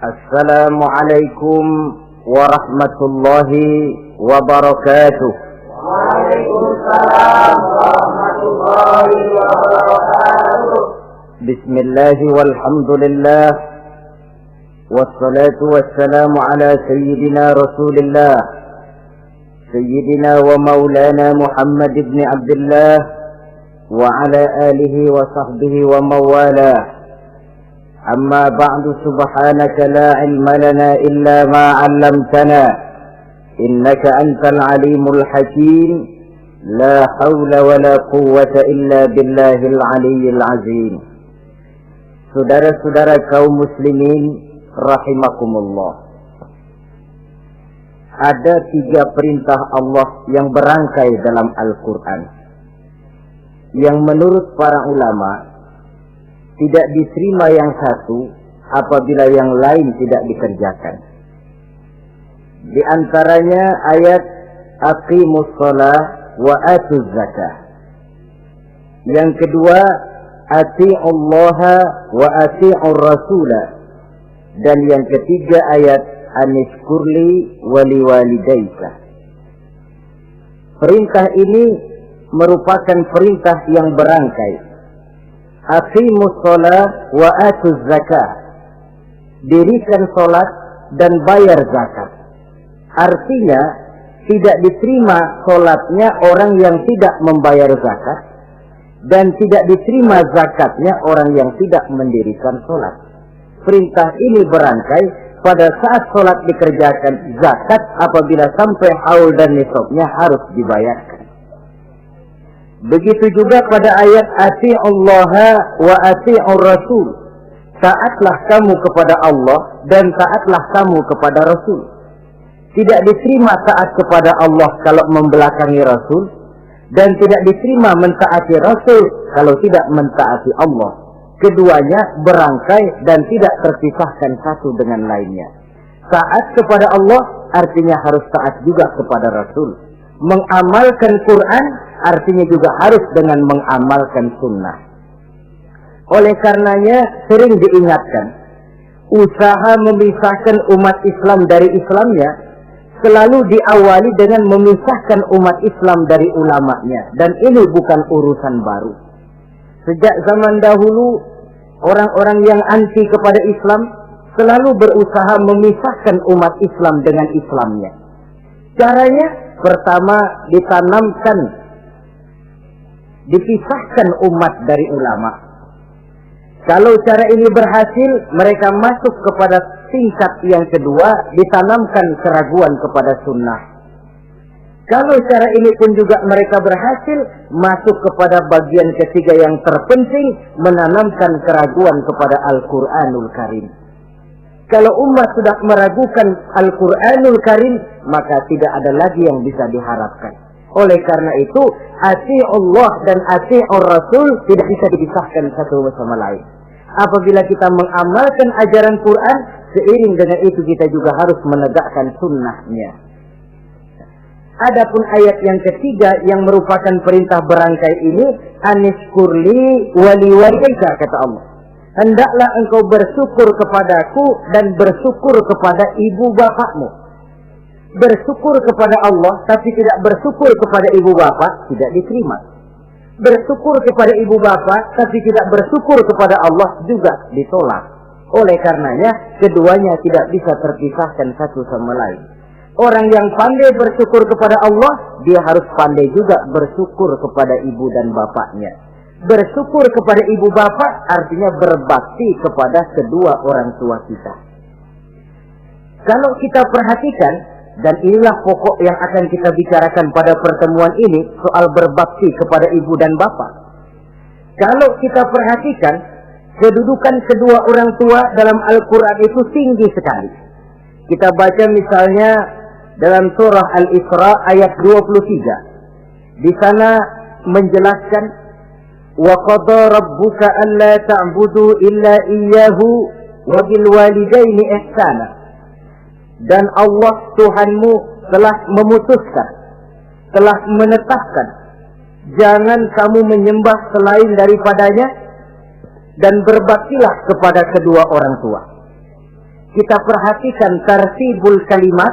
Assalamualaikum warahmatullahi wabarakatuh. Waalaikumsalam warahmatullahi wabarakatuh. Bismillahi walhamdulillah. Wassalatu wassalamu ala sayyidina rasulillah, sayyidina wa maulana Muhammad ibn Abdullah wa ala alihi wa sahbihi wa mawalah. أما بعد سبحانك لا علم لنا إلا ما علمتنا إنك أنت العليم الحكيم لا حول ولا قوة إلا بالله العلي العظيم. Saudara-saudara kaum muslimin rahimakumullah, ada 3 perintah Allah yang berangkai dalam Al-Quran yang menurut para ulama tidak diterima yang satu apabila yang lain tidak dikerjakan. Di antaranya ayat aqimus shalah wa atuz zakah. Yang kedua ati'ullaha wa ati'ur rasulah. Dan yang ketiga ayat anishkurli wali walidaika. Perintah ini merupakan perintah yang berangkai. Aqimus shalah wa atuz zakah. Dirikan salat dan bayar zakat. Artinya tidak diterima salatnya orang yang tidak membayar zakat, dan tidak diterima zakatnya orang yang tidak mendirikan salat. Perintah ini berangkai pada saat salat dikerjakan, zakat apabila sampai haul dan nisabnya harus dibayarkan. Begitu juga pada ayat ati'ullaha wa ati'ur rasul. Taatlah kamu kepada Allah dan taatlah kamu kepada Rasul. Tidak diterima taat kepada Allah kalau membelakangi Rasul, dan tidak diterima mentaati Rasul kalau tidak mentaati Allah. Keduanya berangkai dan tidak terpisahkan satu dengan lainnya. Taat kepada Allah artinya harus taat juga kepada Rasul. Mengamalkan Quran artinya juga harus dengan mengamalkan sunnah. Oleh karenanya sering diingatkan, usaha memisahkan umat Islam dari Islamnya selalu diawali dengan memisahkan umat Islam dari ulamanya. Dan ini bukan urusan baru. Sejak zaman dahulu, orang-orang yang anti kepada Islam selalu berusaha memisahkan umat Islam dengan Islamnya. Caranya pertama dipisahkan umat dari ulama. Kalau cara ini berhasil, mereka masuk kepada tingkat yang kedua, ditanamkan keraguan kepada sunnah. Kalau cara ini pun juga mereka berhasil, masuk kepada bagian ketiga yang terpenting, menanamkan keraguan kepada Al-Quranul Karim. Kalau umat sudah meragukan Al-Quranul Karim, maka tidak ada lagi yang bisa diharapkan. Oleh karena itu, ati'ullah dan ati'ur rasul tidak bisa dipisahkan satu sama lain. Apabila kita mengamalkan ajaran Quran, seiring dengan itu kita juga harus menegakkan sunnahnya. Adapun ayat yang ketiga yang merupakan perintah berangkai ini, anishkurli wali walidaika, kata Allah. Hendaklah engkau bersyukur kepadaku dan bersyukur kepada ibu bapakmu. Bersyukur kepada Allah tapi tidak bersyukur kepada ibu bapak tidak diterima. Bersyukur kepada ibu bapak tapi tidak bersyukur kepada Allah juga ditolak. Oleh karenanya keduanya tidak bisa terpisahkan satu sama lain. Orang yang pandai bersyukur kepada Allah, dia harus pandai juga bersyukur kepada ibu dan bapaknya. Bersyukur kepada ibu bapak artinya berbakti kepada kedua orang tua kita. Kalau kita perhatikan, dan inilah pokok yang akan kita bicarakan pada pertemuan ini, soal berbakti kepada ibu dan bapak. Kalau kita perhatikan, kedudukan kedua orang tua dalam Al-Quran itu tinggi sekali. Kita baca misalnya dalam surah Al-Isra ayat 23. Di sana menjelaskan, wa qada rabbuka alla ta'budu illa iyyahu wa bil walidaini ihsana. Dan Allah Tuhanmu telah memutuskan, telah menetapkan, jangan kamu menyembah selain daripadanya dan berbaktilah kepada kedua orang tua. kita perhatikan tertibul kalimat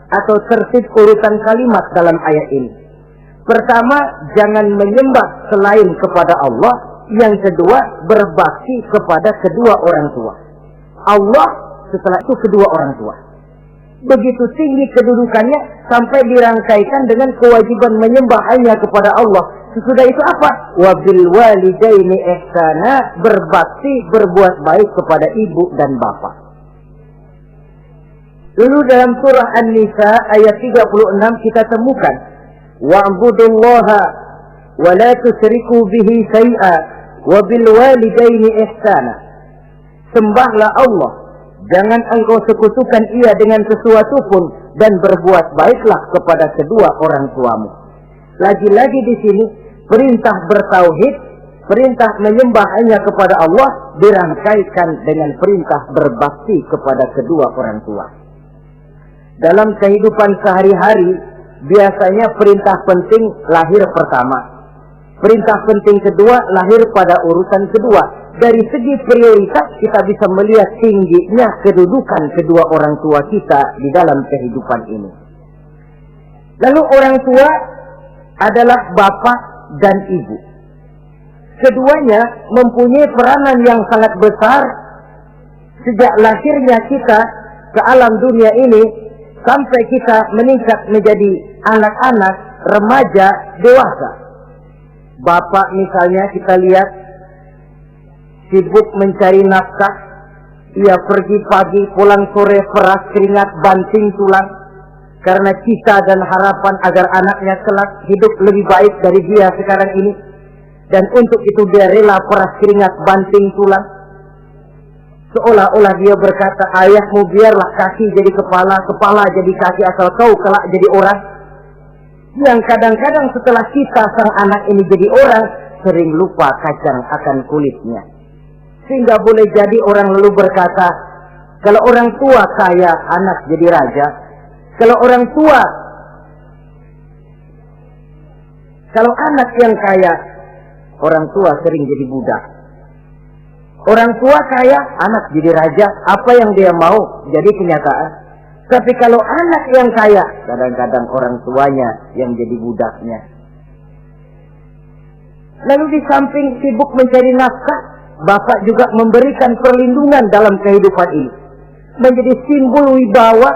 atau tertib urutan kalimat dalam ayat ini. Pertama, jangan menyembah selain kepada Allah. Yang kedua, berbakti kepada kedua orang tua. Allah, setelah itu kedua orang tua. Begitu tinggi kedudukannya sampai dirangkaikan dengan kewajiban menyembah hanya kepada Allah. Sesudah itu apa? Wabil walidaini ihsana, berbakti, berbuat baik kepada ibu dan bapak. Lalu dalam surah An-Nisa ayat 36 kita temukan wa'budullaha wa la tusyriku bihi syai'a wa bil walidaini ihsana. Sembahlah Allah, jangan engkau sekutukan ia dengan sesuatu pun, dan berbuat baiklah kepada kedua orang tuamu. Lagi-lagi di sini perintah bertauhid, perintah menyembah hanya kepada Allah dirangkaikan dengan perintah berbakti kepada kedua orang tua. Dalam kehidupan sehari-hari, biasanya perintah penting lahir pertama. Perintah penting kedua lahir pada urutan kedua. Dari segi prioritas kita bisa melihat tingginya kedudukan kedua orang tua kita di dalam kehidupan ini. Lalu orang tua adalah bapak dan ibu. Keduanya mempunyai peranan yang sangat besar sejak lahirnya kita ke alam dunia ini sampai kita meningkat menjadi anak-anak, remaja, dewasa. Bapak misalnya kita lihat sibuk mencari nafkah. Ia pergi pagi, pulang sore, peras keringat, banting tulang. Karena cita dan harapan agar anaknya kelak hidup lebih baik dari dia sekarang ini. Dan untuk itu dia rela peras keringat, banting tulang. Seolah-olah dia berkata, ayahmu biarlah kaki jadi kepala, kepala jadi kaki, asal kau kelak jadi orang. Yang kadang-kadang setelah kita sang anak ini jadi orang, sering lupa kacang akan kulitnya. Sehingga boleh jadi orang lalu berkata, kalau orang tua kaya, anak jadi raja. Kalau orang tua, kalau anak yang kaya, orang tua sering jadi budak. Orang tua kaya, anak jadi raja. Apa yang dia mau jadi kenyataan. Tapi kalau anak yang kaya, kadang-kadang orang tuanya yang jadi budaknya. Lalu di samping sibuk mencari nafkah, bapak juga memberikan perlindungan dalam kehidupan ini. Menjadi simbol wibawa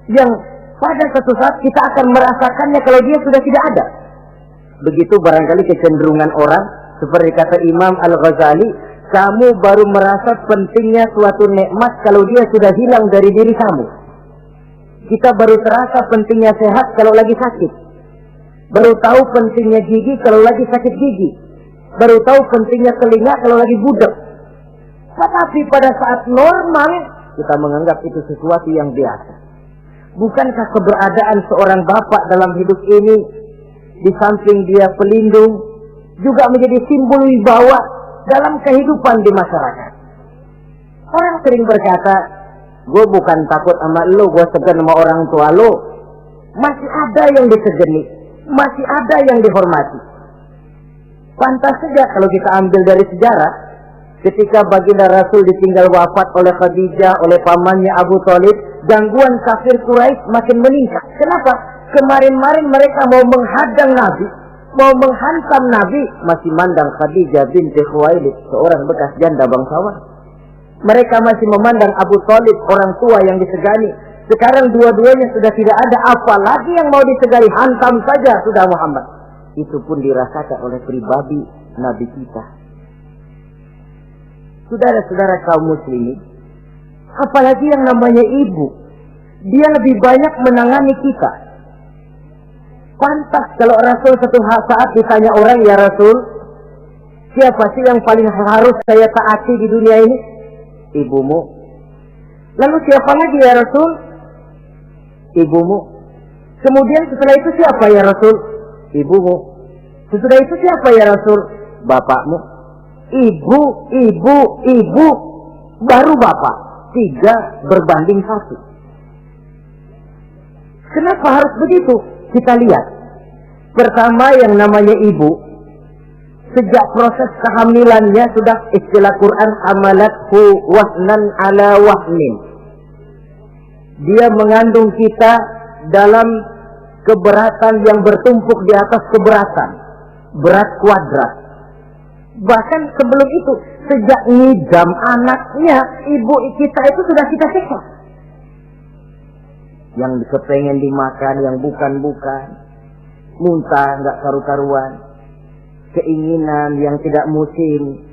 yang pada suatu saat kita akan merasakannya kalau dia sudah tidak ada. Begitu barangkali kecenderungan orang, seperti kata Imam Al-Ghazali, kamu baru merasa pentingnya suatu nikmat kalau dia sudah hilang dari diri kamu. Kita baru terasa pentingnya sehat kalau lagi sakit. Baru tahu pentingnya gigi kalau lagi sakit gigi. Baru tahu pentingnya telinga kalau lagi budak. Tetapi pada saat normal, kita menganggap itu sesuatu yang biasa. Bukankah keberadaan seorang bapak dalam hidup ini, di samping dia pelindung, juga menjadi simbol wibawa dalam kehidupan di masyarakat? Orang sering berkata, gue bukan takut sama lo, gue segan sama orang tua lo. Masih ada yang disegani, masih ada yang dihormati. Pantas saja kalau kita ambil dari sejarah, ketika baginda Rasul ditinggal wafat oleh Khadijah, oleh pamannya Abu Thalib, gangguan kafir Quraisy makin meningkat. Kenapa? Kemarin-marin mereka mau menghadang Nabi, mau menghantam Nabi, masih mandang Khadijah binti Khuwailid, seorang bekas janda bangsawan. Mereka masih memandang Abu Thalib, orang tua yang disegani. Sekarang dua-duanya sudah tidak ada, apalagi yang mau disegani, hantam saja sudah Muhammad. Itu pun dirasakan oleh pribadi Nabi kita. Saudara-saudara kaum muslimin, apalagi yang namanya ibu, dia lebih banyak menangani kita. Pantas kalau Rasul satu saat ditanya orang, ya Rasul, siapa sih yang paling harus saya taati di dunia ini? Ibumu. Lalu siapa lagi ya Rasul? Ibumu. Kemudian setelah itu siapa ya Rasul? Ibumu. Setelah itu siapa ya Rasul? Bapakmu. Ibu, ibu, ibu, baru bapak. 3 berbanding 1. Kenapa harus begitu? Kita lihat. Pertama yang namanya ibu, sejak proses kehamilannya sudah istilah Quran hamalathu wahnan ala wahnin. dia mengandung kita dalam keberatan yang bertumpuk di atas keberatan, berat kuadrat. Bahkan sebelum itu, sejak ngidam anaknya, ibu kita itu sudah kita siksa. Yang kepengen dimakan, yang bukan-bukan, muntah nggak karu-karuan, keinginan yang tidak musim,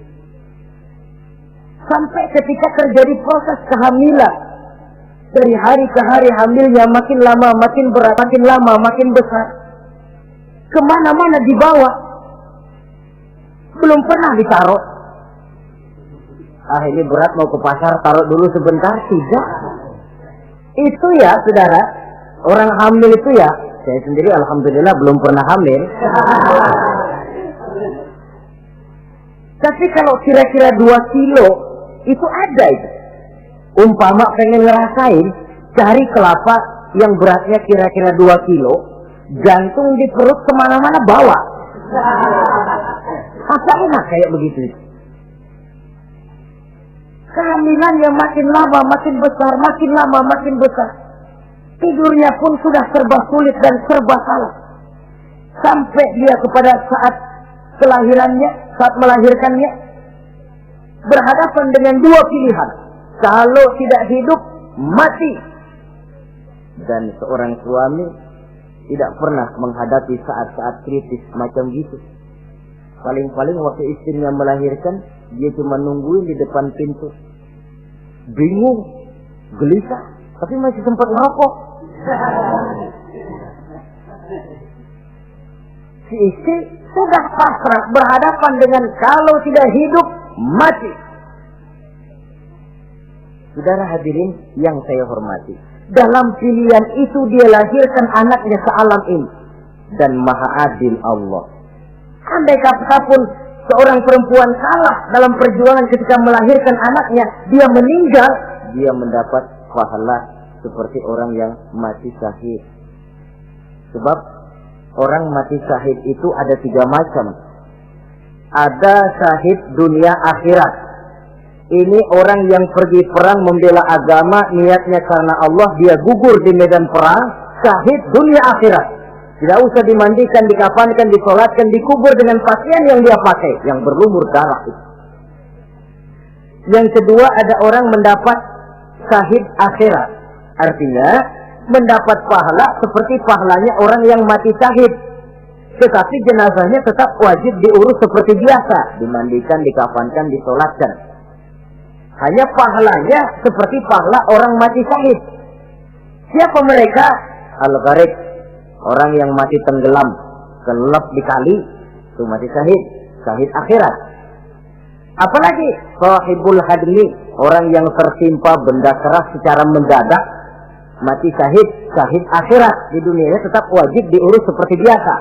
sampai ketika terjadi proses kehamilan, dari hari ke hari hamilnya makin lama, makin berat, makin lama, makin besar, kemana-mana dibawa, belum pernah ditaruh. Ini berat, mau ke pasar, taruh dulu sebentar. Tidak. Itu ya saudara, orang hamil itu ya, saya sendiri alhamdulillah belum pernah hamil. Tapi kalau kira-kira 2 kilo, itu ada itu. Umpama pengen ngerasain, cari kelapa yang beratnya kira-kira 2 kilo, jantung di perut kemana-mana bawa. Apa enak kayak begitu? Kehamilan yang makin lama makin besar, makin lama makin besar. Tidurnya pun sudah serba sulit dan serba salah. Sampai dia kepada saat kelahirannya, saat melahirkannya, berhadapan dengan 2 pilihan. Kalau tidak hidup, mati. Dan seorang suami tidak pernah menghadapi saat-saat kritis macam gitu. Paling-paling waktu istrinya melahirkan, dia cuma nungguin di depan pintu. Bingung, gelisah, tapi masih sempat ngerokok. Si istri sudah pasrah berhadapan dengan kalau tidak hidup, mati. Saudara hadirin yang saya hormati, dalam pilihan itu dia lahirkan anaknya ke alam ini. Dan maha adil Allah. Andai kata pun seorang perempuan kalah dalam perjuangan ketika melahirkan anaknya, dia meninggal, dia mendapat pahala seperti orang yang mati syahid. Sebab orang mati syahid itu ada 3 macam. Ada syahid dunia akhirat. Ini orang yang pergi perang membela agama, niatnya karena Allah, dia gugur di medan perang, syahid dunia akhirat. Tidak usah dimandikan, dikafankan, disolatkan, dikubur dengan pakaian yang dia pakai, yang berlumur darah itu. Yang kedua, ada orang mendapat syahid akhirat. Artinya, mendapat pahala seperti pahalanya orang yang mati syahid. Tetapi jenazahnya tetap wajib diurus seperti biasa. Dimandikan, dikafankan, disolatkan. Hanya pahalanya seperti pahala orang mati syahid. Siapa mereka? Al-Gharib. Orang yang mati tenggelam, kelelep di kali, itu mati syahid, syahid akhirat. Apalagi sahibul hadmi, orang yang tertimpa benda keras secara mendadak, mati syahid, syahid akhirat. Di dunianya tetap wajib diurus seperti biasa.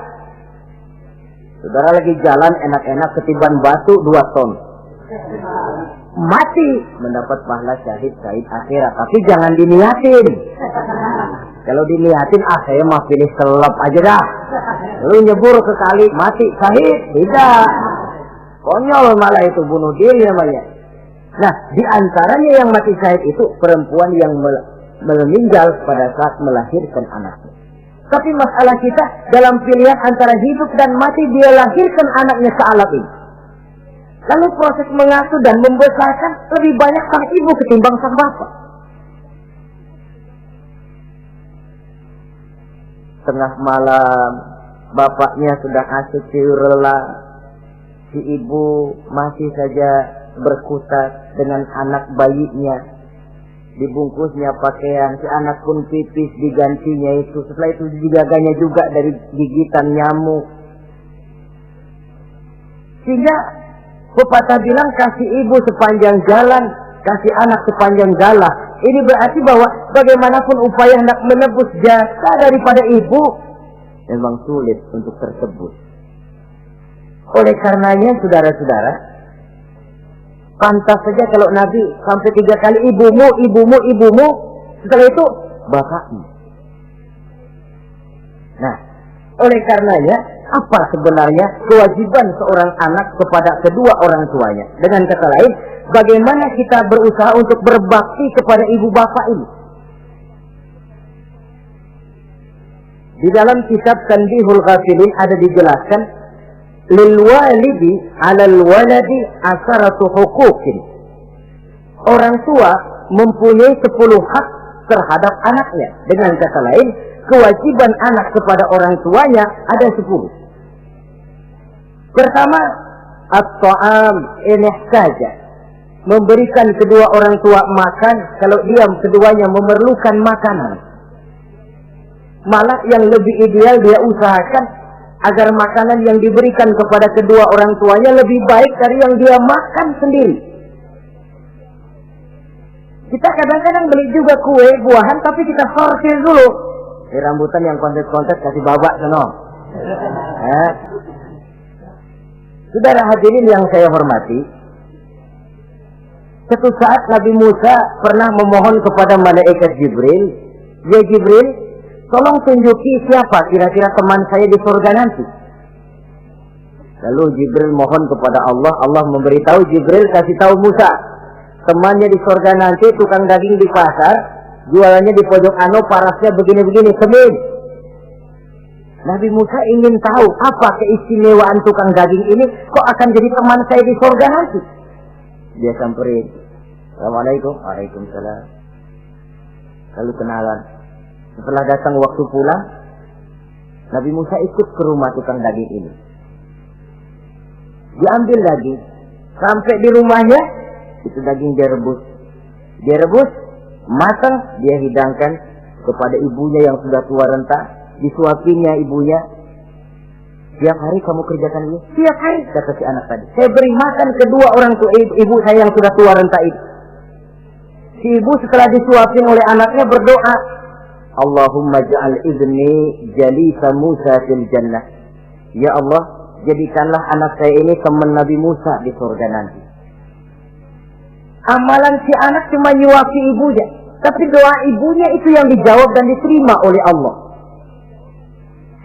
Saudara lagi jalan enak-enak ketiban batu 2 ton, mati, mendapat pahala syahid, syahid akhirat. Tapi jangan diniatin. Kalau diniatin, saya mah pilih selep aja dah. Lu nyebur ke kali, mati, syahid. Tidak. Konyol malah itu, bunuh diri namanya. Nah, di antaranya yang mati syahid itu perempuan yang meninggal pada saat melahirkan anaknya. Tapi masalah kita dalam pilihan antara hidup dan mati, dia lahirkan anaknya ke alam ini. Lalu proses mengasuh dan membesarkan lebih banyak sang ibu ketimbang sang bapak. Tengah malam, bapaknya sudah asyik rela, si ibu masih saja berkutat dengan anak bayinya. Dibungkusnya pakaian, si anak pun pipis, digantinya itu. Setelah itu digaganya juga dari gigitan nyamuk. Sehingga pepatah bilang, kasih ibu sepanjang jalan, kasih anak sepanjang galah. Ini berarti bahwa bagaimanapun upaya hendak menebus jasa daripada ibu, memang sulit untuk tersebut. Oleh karenanya, saudara-saudara, pantas saja kalau Nabi sampai 3 kali ibumu, ibumu, ibumu, setelah itu bapakmu. Nah, oleh karenanya, apa sebenarnya kewajiban seorang anak kepada kedua orang tuanya? Dengan kata lain, bagaimana kita berusaha untuk berbakti kepada ibu bapak ini? Di dalam kitab Tanbihul Ghafilin ada dijelaskan lil walidi 'alal waladi asaratu huquqin. Orang tua mempunyai 10 hak terhadap anaknya. Dengan kata lain, kewajiban anak kepada orang tuanya ada 10. Pertama, at-ta'am in ihtaja. Memberikan kedua orang tua makan kalau dia keduanya memerlukan makanan. Malah yang lebih ideal dia usahakan agar makanan yang diberikan kepada kedua orang tuanya lebih baik dari yang dia makan sendiri. Kita kadang-kadang beli juga kue, buahan, tapi kita sortir dulu. Rambutan yang kontes-kontes kasih babak sono. Saudara hadirin yang saya hormati, suatu saat Nabi Musa pernah memohon kepada malaikat Jibril, "Ya Jibril, tolong tunjuki siapa kira-kira teman saya di surga nanti." Lalu Jibril mohon kepada Allah, Allah memberitahu Jibril kasih tahu Musa, temannya di surga nanti tukang daging di pasar, jualannya di pojok ano, parasnya begini-begini, semin. Nabi Musa ingin tahu apa keistimewaan tukang daging ini, kok akan jadi teman saya di surga nanti. Dia samperin, "Assalamualaikum." "Waalaikumsalam." Lalu kenalan. Setelah datang waktu pulang, Nabi Musa ikut ke rumah tukang daging ini. Diambil daging, sampai di rumahnya, itu daging dia rebus. Dia rebus, matang, dia hidangkan kepada ibunya yang sudah tua renta. Disuapinya ibunya. "Tiap hari kamu kerjakan ini?" "Tiap hari," kata si anak tadi. "Saya beri makan kedua orang tua ibu saya yang sudah tua renta itu." Si ibu setelah disuapin oleh anaknya berdoa, "Allahumma ja'al ibni jalisa Musa fil jannah." Ya Allah, jadikanlah anak saya ini teman Nabi Musa di surga nanti. Amalan si anak cuma nyuapi ibunya, tapi doa ibunya itu yang dijawab dan diterima oleh Allah.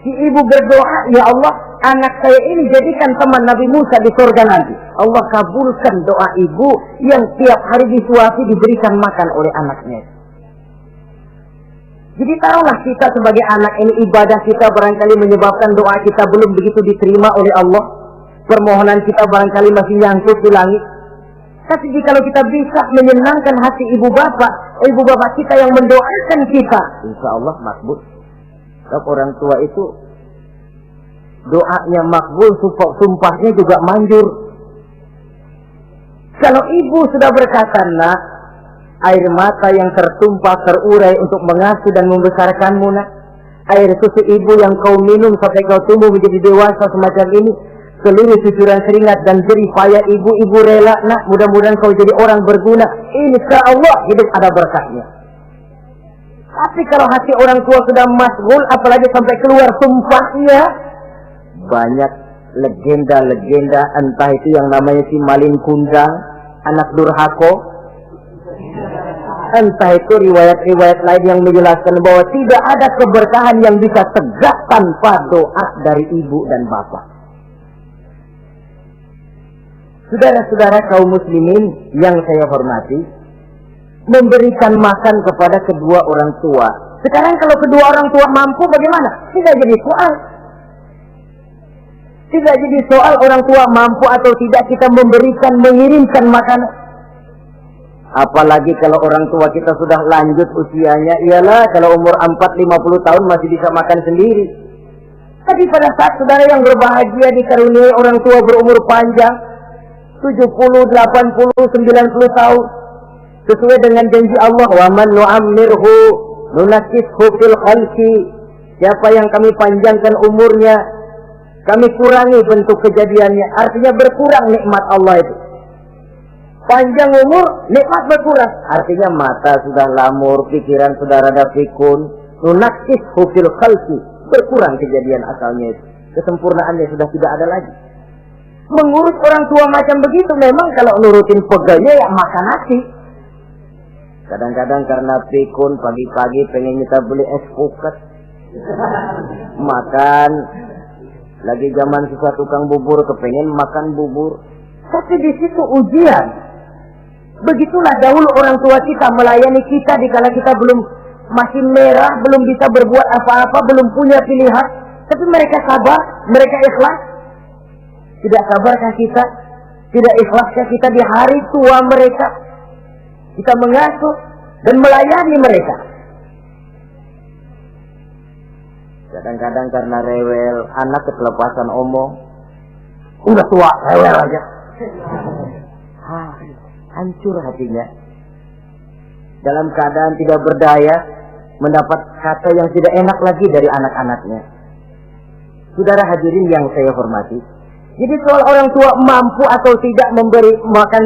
Si ibu berdoa, "Ya Allah, anak saya ini jadikan teman Nabi Musa di surga nanti." Allah kabulkan doa ibu yang tiap hari disuapi diberikan makan oleh anaknya. Jadi taruhlah kita sebagai anak ini, ibadah kita barangkali menyebabkan doa kita belum begitu diterima oleh Allah. Permohonan kita barangkali masih nyangkut di langit. Tapi jika kita bisa menyenangkan hati ibu bapak kita yang mendoakan kita, insya Allah makbul. Sebab orang tua itu doanya makbul, sumpahnya juga manjur. Kalau ibu sudah berkata, "Nak, air mata yang tertumpah terurai untuk mengasuh dan membesarkanmu, nak. Air susu ibu yang kau minum sampai kau tumbuh menjadi dewasa semacam ini, seluruh cucuran keringat dan jerih payah ibu rela, nak. Mudah-mudahan kau jadi orang berguna. Insya Allah hidup ada berkahnya." Tapi kalau hati orang tua sudah masgul, apalagi sampai keluar sumpahnya, banyak legenda-legenda, entah itu yang namanya si Malin Kundang, anak durhako, entah itu riwayat-riwayat lain yang menjelaskan bahwa tidak ada keberkahan yang bisa tegak tanpa doa dari ibu dan bapak. Saudara-saudara kaum muslimin yang saya hormati, memberikan makan kepada kedua orang tua. Sekarang kalau kedua orang tua mampu bagaimana? Tidak jadi soal. Tidak jadi soal orang tua mampu atau tidak kita mengirimkan makanan. Apalagi kalau orang tua kita sudah lanjut usianya, iyalah kalau umur 40-50 tahun masih bisa makan sendiri. Tapi pada saat saudara yang berbahagia dikaruniai orang tua berumur panjang, 70, 80, 90 tahun, sesuai dengan janji Allah, "Wa man nu'ammirhu nunakkishu fil khalqi." Siapa yang kami panjangkan umurnya, kami kurangi bentuk kejadiannya. Artinya berkurang nikmat Allah itu. Panjang umur, nikmat berkurang. Artinya mata sudah lamur, pikiran sudah rada pikun. Nunakkishu fil khalqi. Berkurang kejadian asalnya itu. Kesempurnaannya sudah tidak ada lagi. Mengurus orang tua macam begitu memang kalau nurutin pegelnya ya makan nasi. Kadang-kadang karena pikun pagi-pagi pengen kita beli es puket, makan. Lagi zaman susah tukang bubur kepengen makan bubur. Tapi di situ ujian. Begitulah dahulu orang tua kita melayani kita dikala kita belum masih merah, belum bisa berbuat apa-apa, belum punya pilihan, tapi mereka sabar, mereka ikhlas. Tidak sabarkah kita? Tidak ikhlaskah kita di hari tua mereka? Kita mengasuh dan melayani mereka. Kadang-kadang karena rewel, anak kelepasan omong, udah tua, rewel aja. Hancur hatinya. Dalam keadaan tidak berdaya, mendapat kata yang tidak enak lagi dari anak-anaknya. Saudara hadirin yang saya hormati, jadi soal orang tua mampu atau tidak memberi makan,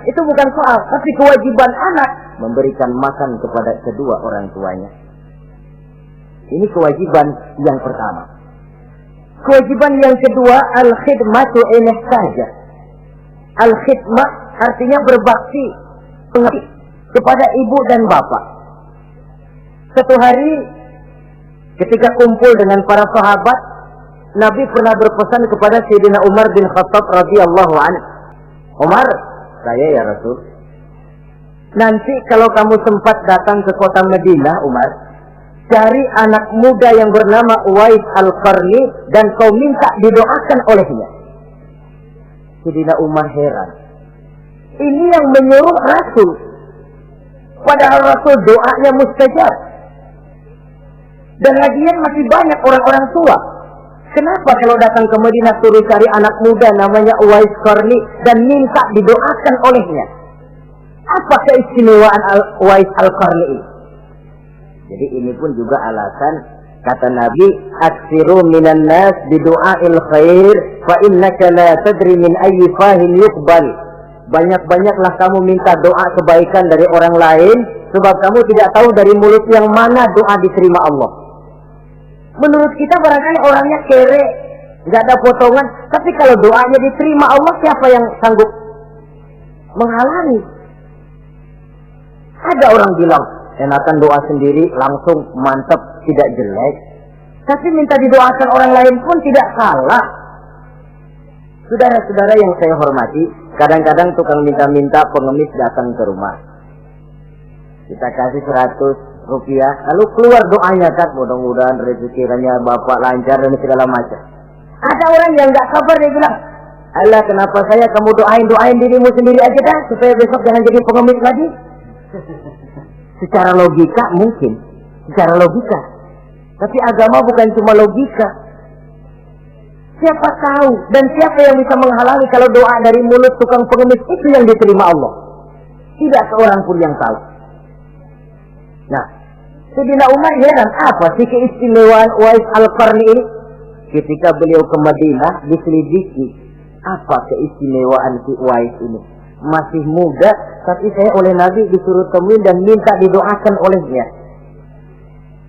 itu bukan soal, tapi kewajiban anak memberikan makan kepada kedua orang tuanya. Ini kewajiban yang pertama. Kewajiban yang kedua, al-khidmatu ilah saja. Al-khidmah artinya berbakti kepada ibu dan bapak. Satu hari ketika kumpul dengan para sahabat, Nabi pernah berpesan kepada Sayyidina Umar bin Khattab radhiyallahu anhu. Umar, saya ya Rasul, nanti kalau kamu sempat datang ke kota Madinah, Umar, cari anak muda yang bernama Uwais Al-Qarni dan kau minta didoakan olehnya. Sayyidina Umar heran. Ini yang menyuruh Rasul. Padahal Rasul doanya mustajab. Dan lagian masih banyak orang-orang tua. Kenapa kalau datang ke Madinah suruh cari anak muda namanya Uwais Qarni dan minta didoakan olehnya? Apa keistimewaan Uwais Al-Qarni ini? Jadi ini pun juga alasan kata Nabi, aksiru minan nas bidu'ail khair fa innaka la tadri min ayyi fahin yuqbal. Banyak-banyaklah kamu minta doa kebaikan dari orang lain, sebab kamu tidak tahu dari mulut yang mana doa diterima Allah. Menurut kita barangkali orangnya kere, nggak ada potongan, tapi kalau doanya diterima Allah, siapa yang sanggup menghalangi? Ada orang bilang, enakan doa sendiri langsung mantap, tidak jelek. Tapi minta didoakan orang lain pun tidak salah. Saudara-saudara yang saya hormati, kadang-kadang tukang minta-minta pengemis datang ke rumah. Kita kasih 100 rupiah, lalu keluar doanya kan, mudah-mudahan rezekinya bapak lancar dan segala macam. Ada orang yang nggak sabar, dia bilang, Allah kenapa saya kamu doain dirimu sendiri aja dah, supaya besok jangan jadi pengemis lagi. Secara logika mungkin, secara logika. Tapi agama bukan cuma logika. Siapa tahu dan siapa yang bisa menghalangi kalau doa dari mulut tukang pengemis itu yang diterima Allah? Tidak seorang pun yang tahu. Nah, Sayyidina Umar heran, apa sih keistimewaan Uwais Al-Qarni ini? Ketika beliau ke Madinah diselidiki, apa keistimewaan si Uwais ini? Masih muda, tapi saya oleh Nabi disuruh temuin dan minta didoakan olehnya.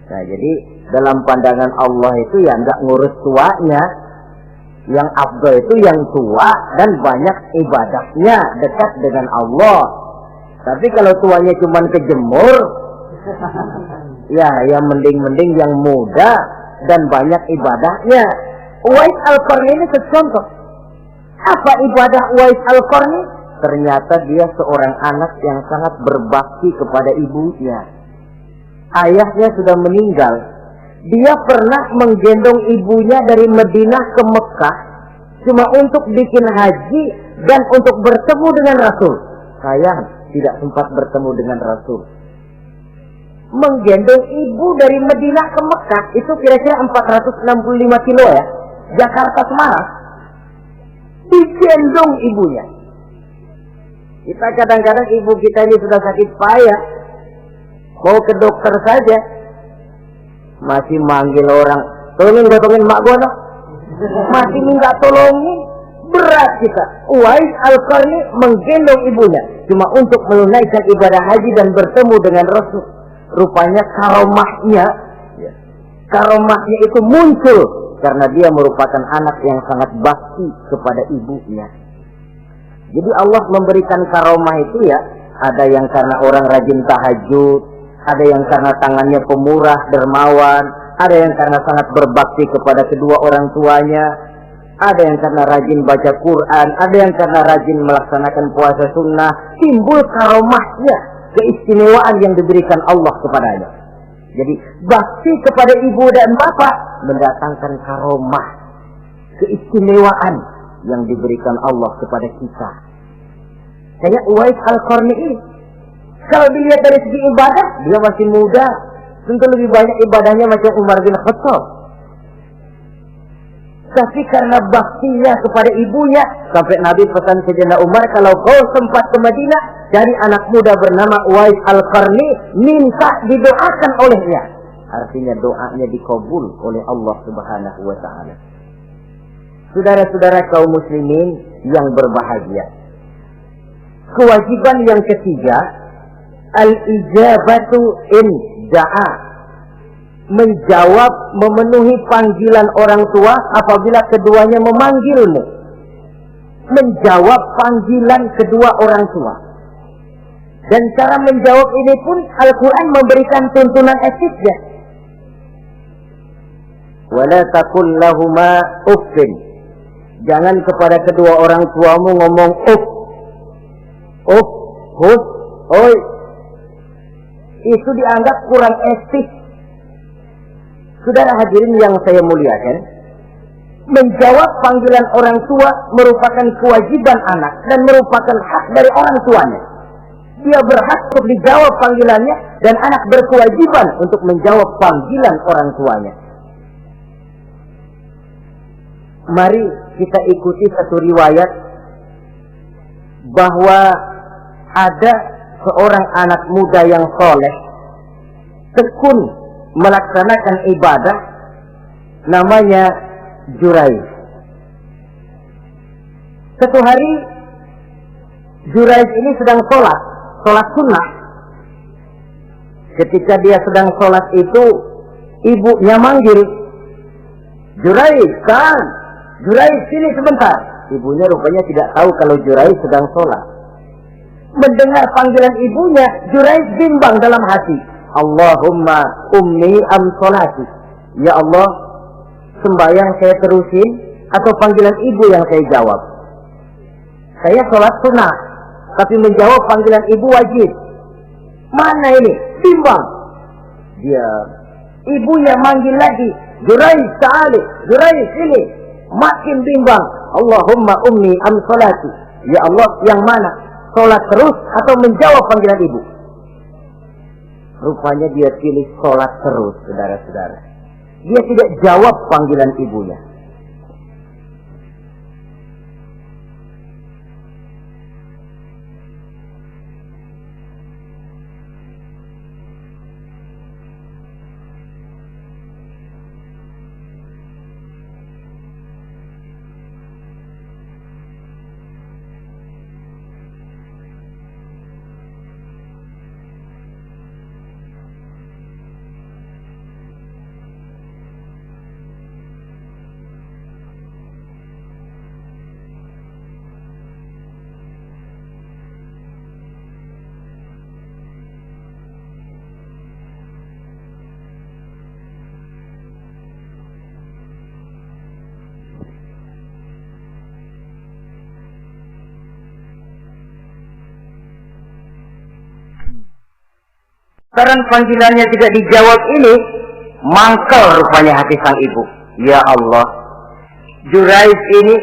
Nah, jadi dalam pandangan Allah itu ya nggak ngurus tuanya, yang afdal itu yang tua dan banyak ibadahnya dekat dengan Allah. Tapi kalau tuanya cuma kejemur, ya yang mending yang muda dan banyak ibadahnya. Uwais Al-Qarni ini contoh. Apa ibadah Uwais Al-Qarni? Ternyata dia seorang anak yang sangat berbakti kepada ibunya. Ayahnya sudah meninggal. Dia pernah menggendong ibunya dari Madinah ke Mekah cuma untuk bikin haji dan untuk bertemu dengan Rasul. Sayang, tidak sempat bertemu dengan Rasul. Menggendong ibu dari Madinah ke Mekah itu kira-kira 465 kilo ya. Jakarta Semarang. Digendong ibunya. Kita kadang-kadang ibu kita ini sudah sakit payah, mau ke dokter saja masih manggil orang, tolongin mak gua no. Masih minta tolongin. Berat kita. Uwais Al-Qarni menggendong ibunya cuma untuk menunaikan ibadah haji dan bertemu dengan Rasul. Rupanya karomahnya itu muncul karena dia merupakan anak yang sangat bakti kepada ibunya. Jadi Allah memberikan karomah itu ya, ada yang karena orang rajin tahajud, ada yang karena tangannya pemurah, dermawan, ada yang karena sangat berbakti kepada kedua orang tuanya, ada yang karena rajin baca Quran, ada yang karena rajin melaksanakan puasa sunnah. Timbul karomahnya, keistimewaan yang diberikan Allah kepadanya. Jadi bakti kepada ibu dan bapak mendatangkan karomah, keistimewaan yang diberikan Allah kepada kita. Kayak Uwais Al-Qarni ini, kalau dilihat dari segi ibadah, dia masih muda, tentu lebih banyak ibadahnya macam Umar bin Khattab. Tapi karena baktinya kepada ibunya, sampai Nabi pesan Sayyidina Umar, kalau kau sempat ke Madinah, cari anak muda bernama Uwais Al-Qarni, minta didoakan olehnya. Artinya doanya dikabul oleh Allah Subhanahu wa Ta'ala. Saudara-saudara kaum muslimin yang berbahagia, kewajiban yang ketiga, al-ijabatu in da'a, menjawab, memenuhi panggilan orang tua apabila keduanya memanggilmu. Menjawab panggilan kedua orang tua. Dan cara menjawab ini pun Al-Quran memberikan tuntunan etiknya. Wala taqul lahuma uffin. Jangan kepada kedua orang tuamu ngomong uff. Uff, hus, oi. Itu dianggap kurang etik. Saudara hadirin yang saya muliakan, menjawab panggilan orang tua merupakan kewajiban anak dan merupakan hak dari orang tuanya. Dia berhak untuk dijawab panggilannya dan anak berkewajiban untuk menjawab panggilan orang tuanya. Mari kita ikuti satu riwayat bahwa ada seorang anak muda yang soleh, tekun melaksanakan ibadah, namanya Jurayj. Satu hari Jurayj ini sedang sholat sunnah. Ketika dia sedang sholat itu, ibunya manggil, Jurayj, kan? Jurayj, sini sebentar. Ibunya rupanya tidak tahu kalau Jurayj sedang sholat. Mendengar panggilan ibunya, Jurayj bimbang dalam hati. Allahumma ummi am sholati. Ya Allah, sembahyang saya terusin atau panggilan ibu yang saya jawab? Saya sholat sunnah, tapi menjawab panggilan ibu wajib. Mana ini? Bimbang. Dia, ibunya manggil lagi, Jurayj ta'ali, Jurayj sini. Makin bimbang. Allahumma ummi am sholati. Ya Allah, yang mana? Sholat terus atau menjawab panggilan ibu? Rupanya dia pilih sholat terus, saudara-saudara. Dia tidak jawab panggilan ibunya. Karena panggilannya tidak dijawab ini, mangkal rupanya hati sang ibu. Ya Allah, Jurayj ini,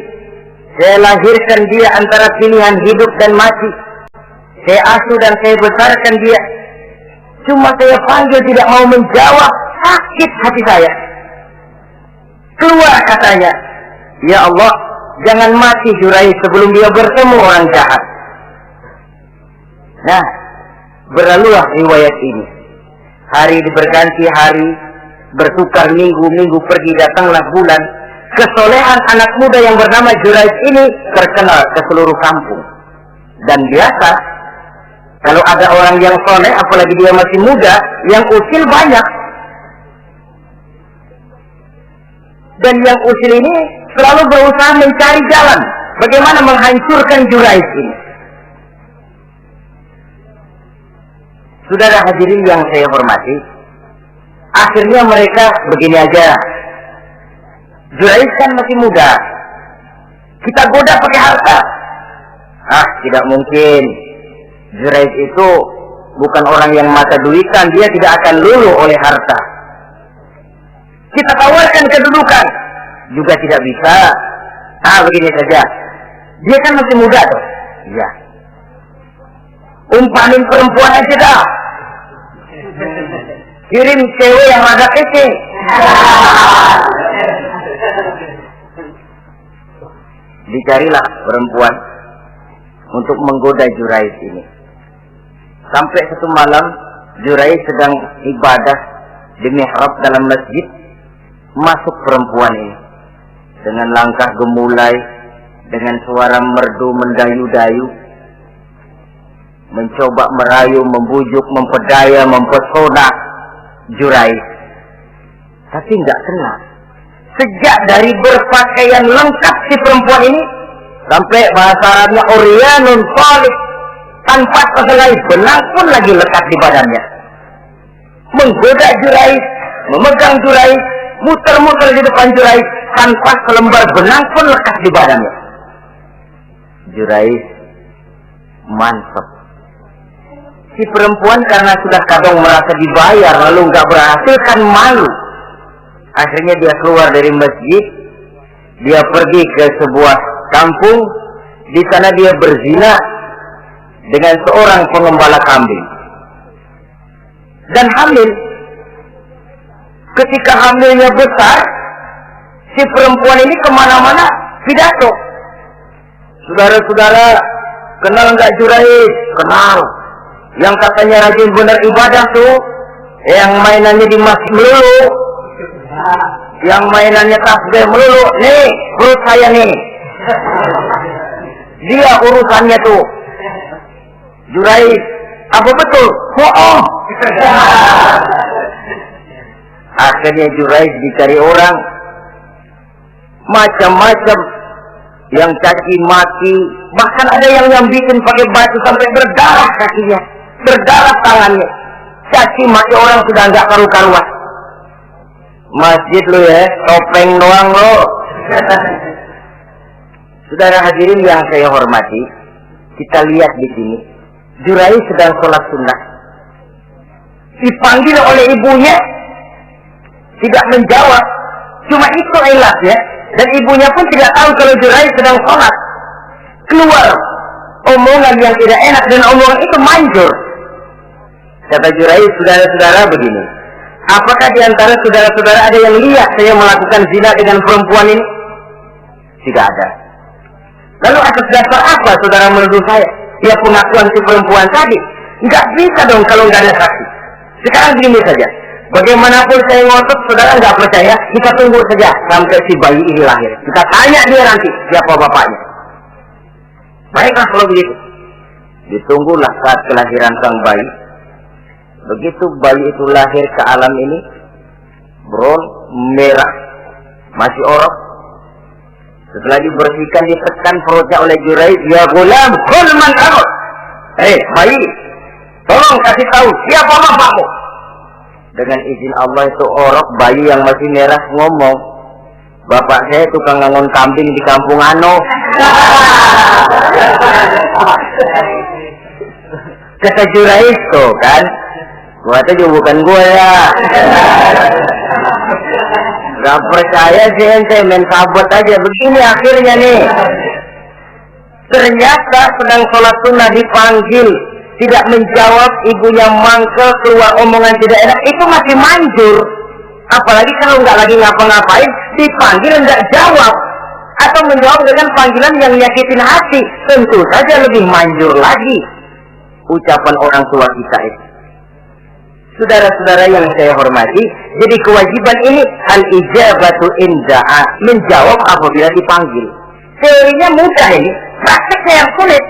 saya lahirkan dia antara pilihan hidup dan mati. Saya asuh dan saya besarkan dia. Cuma saya panggil tidak mau menjawab, sakit hati saya. Keluar katanya, ya Allah, jangan mati Jurayj sebelum dia bertemu orang jahat. Nah, berlalulah riwayat ini. Hari berganti hari, bertukar minggu pergi datanglah bulan. Kesolehan anak muda yang bernama Jurayj ini terkenal ke seluruh kampung. Dan biasa, kalau ada orang yang soleh, apalagi dia masih muda, yang usil banyak. Dan yang usil ini selalu berusaha mencari jalan bagaimana menghancurkan Jurayj ini. Saudara hadirin yang saya hormati, akhirnya mereka begini aja. Jurayj kan masih muda, kita goda pakai harta. Tidak mungkin. Jurayj itu bukan orang yang mata duitan, dia tidak akan luluh oleh harta. Kita tawarkan kedudukan, juga tidak bisa. Begini saja. Dia kan masih muda tuh. Iya. Umpanin perempuan aja dah. Kirim cewek yang agak kece. Dicarilah perempuan untuk menggoda Jurais ini. Sampai satu malam Jurais sedang ibadah di mihrab dalam masjid, masuk perempuan ini dengan langkah gemulai, dengan suara merdu mendayu-dayu, mencoba merayu, membujuk, memperdaya, mempesona Jurais. Tapi enggak kena. Sejak dari berpakaian lengkap si perempuan ini, sampai bahasa Arabnya Oryanun Salih, tanpa sehelai benang pun lagi lekat di badannya. Menggoda Jurais, memegang Jurais, muter-muter di depan Jurais, tanpa selembar benang pun lekat di badannya. Jurais mantap. Si perempuan karena sudah kadang merasa dibayar lalu nggak berhasil kan malu. Akhirnya dia keluar dari masjid, dia pergi ke sebuah kampung, di sana dia berzina dengan seorang pengembala kambing dan hamil. Ketika hamilnya besar, si perempuan ini kemana-mana pidato. Saudara-saudara, kenal nggak Jurais? Kenal. Yang katanya rajin benar ibadah tuh, yang mainannya di masjid melulu, yang mainannya tasbih melulu. Nih, perut saya nih. Dia urusannya tuh. Jurais, apa betul? Bohong. Akhirnya Jurais dicari orang, macam-macam, yang caci maki, bahkan ada yang nyambitin pakai batu sampai berdarah kakinya, berdarah tangannya. Caci maki orang sudah nggak karu-karuan. Masjid lu ya, topeng doang lo. Saudara hadirin yang saya hormati, kita lihat di sini, Jurais sedang sholat sunnah, dipanggil oleh ibunya, tidak menjawab. Cuma itu ilatnya, dan ibunya pun tidak tahu kalau Jurais sedang sholat. Keluar omongan yang tidak enak, dan omongan itu manjur. Kata Jurais, saudara-saudara begini, apakah di antara saudara-saudara ada yang lihat saya melakukan zina dengan perempuan ini? Tidak ada. Lalu atas dasar apa saudara menuduh saya? Ya pengakuan si perempuan tadi. Nggak bisa dong kalau nggak ada saksi. Sekarang begini saja, bagaimanapun saya ngotot, saudara nggak percaya, kita tunggu saja sampai si bayi ini lahir. Kita tanya dia nanti siapa bapaknya. Baiklah kalau begitu. Ditunggulah saat kelahiran sang bayi. Begitu bayi itu lahir ke alam ini, bron merah, masih orok. Setelah dibersihkan, ditekan perutnya oleh Jurais, ya gulam, kul man abud. Bayi, tolong kasih tahu siapa bapakmu. Dengan izin Allah itu orok, bayi yang masih merah ngomong, bapak saya tukang ngangon kambing di kampung Ano. Kata Jurais tuh kan, gua tuh bukan gua ya. Gak percaya sih ente, main sabot aja. Begini akhirnya nih, ternyata sedang sholat sunnah dipanggil, tidak menjawab, ibunya mangkel, keluar omongan tidak enak, itu masih manjur. Apalagi kalau nggak lagi ngapa-ngapain, dipanggil nggak jawab, atau menjawab dengan panggilan yang nyakitin hati, tentu saja lebih manjur lagi ucapan orang tua kita itu. Saudara-saudara yang saya hormati, jadi kewajiban ini al-ijabatu inda'a, menjawab apabila dipanggil. Teorinya mudah ini, prakteknya yang sulit.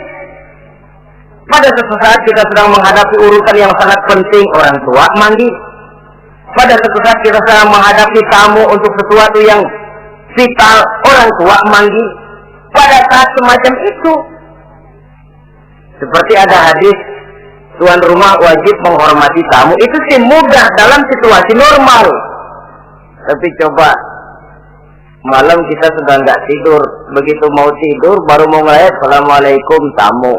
Pada suatu saat kita sedang menghadapi urusan yang sangat penting, orang tua manggil. Pada suatu saat kita sedang menghadapi tamu untuk sesuatu yang vital, orang tua manggil. Pada saat semacam itu, seperti ada hadis, tuan rumah wajib menghormati tamu, itu sih mudah dalam situasi normal. Tapi coba malam kita sudah nggak tidur, begitu mau tidur baru mau ngeliat assalamualaikum tamu.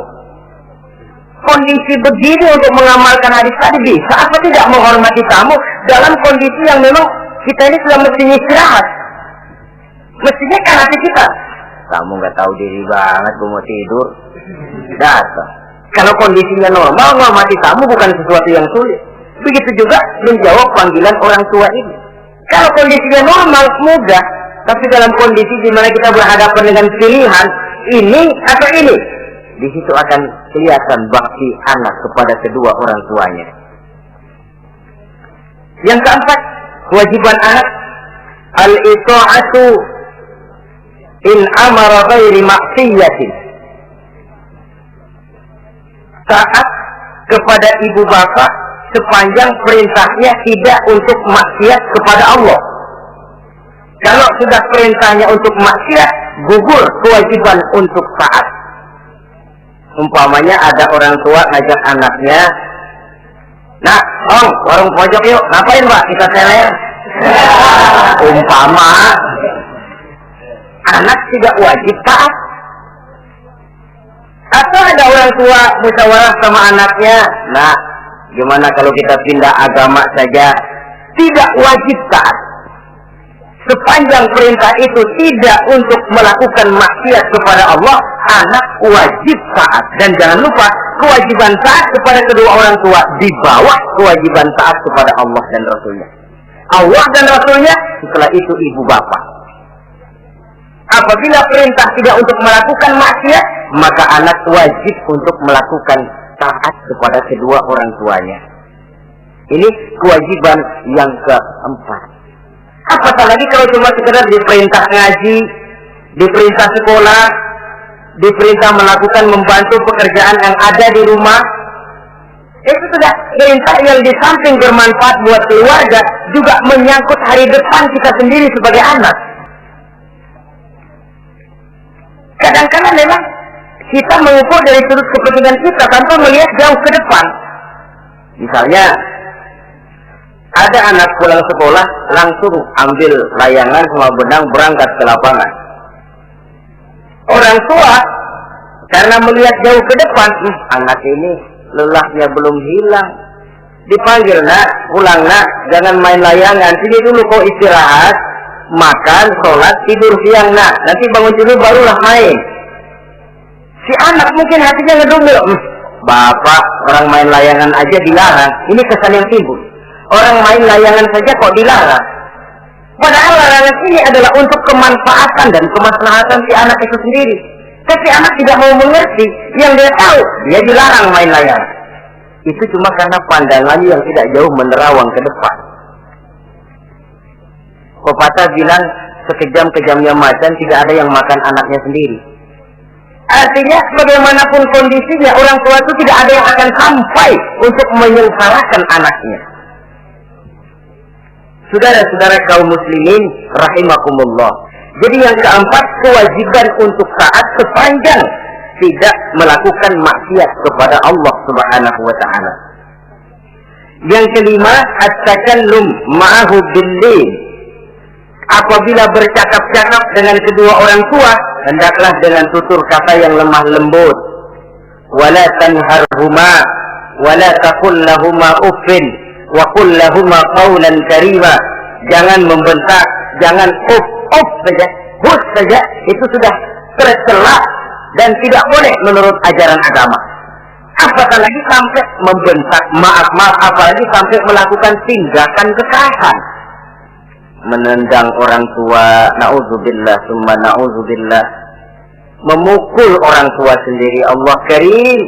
kondisi begini untuk mengamalkan hadis tadi bisa atau tidak menghormati tamu dalam kondisi yang memang kita ini sudah mestinya istirahat. Mestinya kan hati kita, kamu nggak tahu diri banget, gue mau tidur. Datang. Kalau kondisinya normal, menghormati tamu bukan sesuatu yang sulit. Begitu juga menjawab panggilan orang tua ini. Kalau kondisinya normal, mudah. Tapi dalam kondisi di mana kita berhadapan dengan pilihan ini atau ini, di situ akan kelihatan bakti anak kepada kedua orang tuanya. Yang keempat, kewajiban anak al-ita'atu in amara ghairi maksiyatin. Taat kepada ibu bapak sepanjang perintahnya tidak untuk maksiat kepada Allah. Kalau sudah perintahnya untuk maksiat, gugur kewajiban untuk taat. Umpamanya ada orang tua ngajak anaknya, nah, Om, warung pojok yuk, ngapain Pak? Kita teler. Umpama, anak tidak wajib taat. Atau ada orang tua musyawarah sama anaknya, nah, gimana kalau kita pindah agama saja? Tidak wajib taat. Sepanjang perintah itu tidak untuk melakukan maksiat kepada Allah, anak wajib taat. Dan jangan lupa, kewajiban taat kepada kedua orang tua di bawah kewajiban taat kepada Allah dan Rasulnya. Allah dan Rasulnya, setelah itu ibu bapak. Apabila perintah tidak untuk melakukan maksiat, maka anak wajib untuk melakukan taat kepada kedua orang tuanya. Ini kewajiban yang keempat. Apatah lagi kalau cuma sekedar diperintah ngaji, diperintah sekolah, diperintah melakukan membantu pekerjaan yang ada di rumah. Itu sudah perintah yang di samping bermanfaat buat keluarga, juga menyangkut hari depan kita sendiri sebagai anak. Kadang-kadang memang kita mengukur dari sudut kepentingan kita tanpa melihat jauh ke depan. Misalnya, ada anak pulang sekolah, langsung ambil layangan sama benang berangkat ke lapangan. Orang tua, karena melihat jauh ke depan, anak ini lelahnya belum hilang. Dipanggil, nak, pulang nak, jangan main layangan, sini dulu kau istirahat, makan, sholat, tidur siang nak, nanti bangun dulu barulah main. Si anak mungkin hatinya ngedumel, bapak orang main layangan aja dilarang, ini kesan yang timbul. Orang main layangan saja kok dilarang. Padahal larangan ini adalah untuk kemanfaatan dan kemaslahatan si anak itu sendiri. Tapi anak tidak mau mengerti, yang dia tahu, dia dilarang main layangan. Itu cuma karena pandangannya yang tidak jauh menerawang ke depan. Pepatah bilang, sekejam-kejamnya macan tidak ada yang makan anaknya sendiri. Artinya, bagaimanapun kondisinya, orang tua itu tidak ada yang akan sampai untuk menyengsarakan anaknya. Saudara-saudara kaum muslimin rahimakumullah. Jadi yang keempat, kewajiban untuk taat sepanjang tidak melakukan maksiat kepada Allah Subhanahu wa taala. Yang kelima, at-takallum ma'ahu bil-lin. Apabila bercakap-cakap dengan kedua orang tua, hendaklah dengan tutur kata yang lemah lembut. Wala tanharhuma wala taqul lahumā uffin wa qul lahumā qawlan karīmā. Jangan membentak, jangan uff saja, hus saja, itu sudah tercela dan tidak boleh menurut ajaran agama. Apatah lagi sampai membentak, maaf, apalagi sampai melakukan tindakan kekerasan. Menendang orang tua, na'udzubillah, summa na'udzubillah. Memukul orang tua sendiri, Allah karim.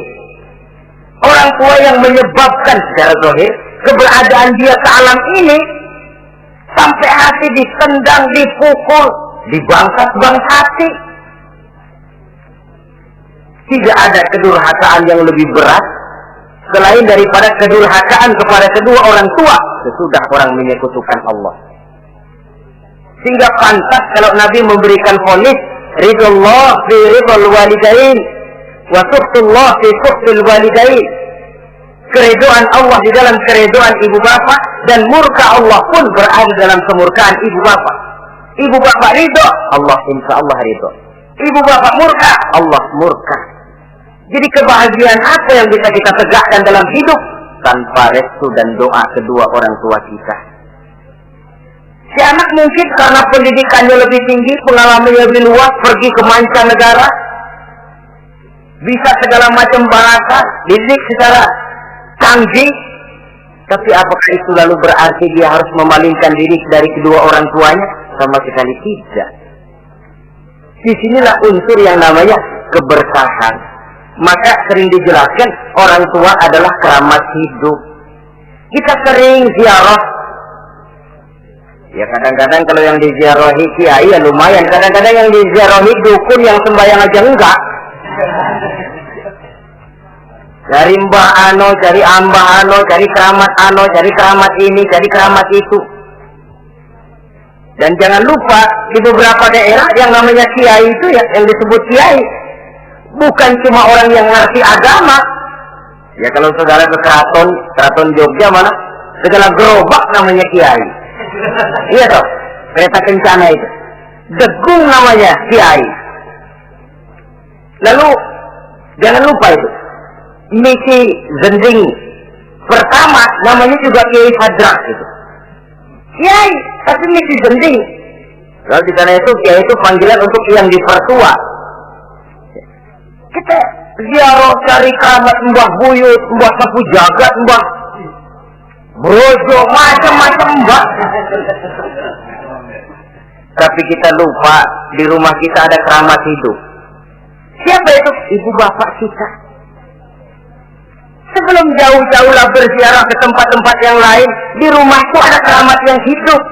Orang tua yang menyebabkan secara zahir keberadaan dia ke alam ini, sampai hati ditendang, dipukul, dibangsat-bangsati. Tidak ada kedurhakaan yang lebih berat selain daripada kedurhakaan kepada kedua orang tua sesudah orang menyekutukan Allah. Sehingga pantas kalau Nabi memberikan vonis, ridullah fi ridul walidain wa suhtullah fi suhtul walidain. Keridhaan Allah di dalam keridhaan ibu bapak, dan murka Allah pun berada dalam kemurkaan ibu bapak. Ibu bapak ridho, Allah insya Allah ridho. Ibu bapak murka, Allah murka. Jadi kebahagiaan apa yang bisa kita tegakkan dalam hidup tanpa restu dan doa kedua orang tua kita? Si anak mungkin karena pendidikannya lebih tinggi, pengalamannya lebih luas, pergi ke mancanegara, bisa segala macam bahasa, didik secara canggih. Tapi apakah itu lalu berarti dia harus memalingkan diri dari kedua orang tuanya? Sama sekali tidak. Disinilah unsur yang namanya keberkahan. Maka sering dijelaskan orang tua adalah keramat hidup. Kita sering ziarah. Ya kadang-kadang kalau yang diziarahi kiai ya lumayan. Kadang-kadang yang diziarahi dukun yang sembahyang aja enggak. Cari mbah ano, cari ambah ano, cari keramat ini, cari keramat itu. Dan jangan lupa di beberapa daerah yang namanya kiai itu ya, yang disebut kiai bukan cuma orang yang ngerti agama. Ya kalau saudara ke keraton Jogja mana segala gerobak namanya kiai. Iya toh, kereta kencana itu. Degung namanya kiai. Lalu jangan lupa itu. Misi Zending pertama namanya juga Kiai Hadrak itu. Kiai, tapi misi Zending. Lalu di sana itu Kiai itu panggilan untuk yang dipertua. Kita ziarah cari keramat Mbah Buyut, Mbah Sapu Jagat, Mbah Brojo, macam-macam Mbah. Tapi kita lupa di rumah kita ada keramat hidup. Siapa itu? Ibu bapak kita. Sebelum jauh-jauhlah berziarah ke tempat-tempat yang lain, di rumahku ada keramat yang hidup.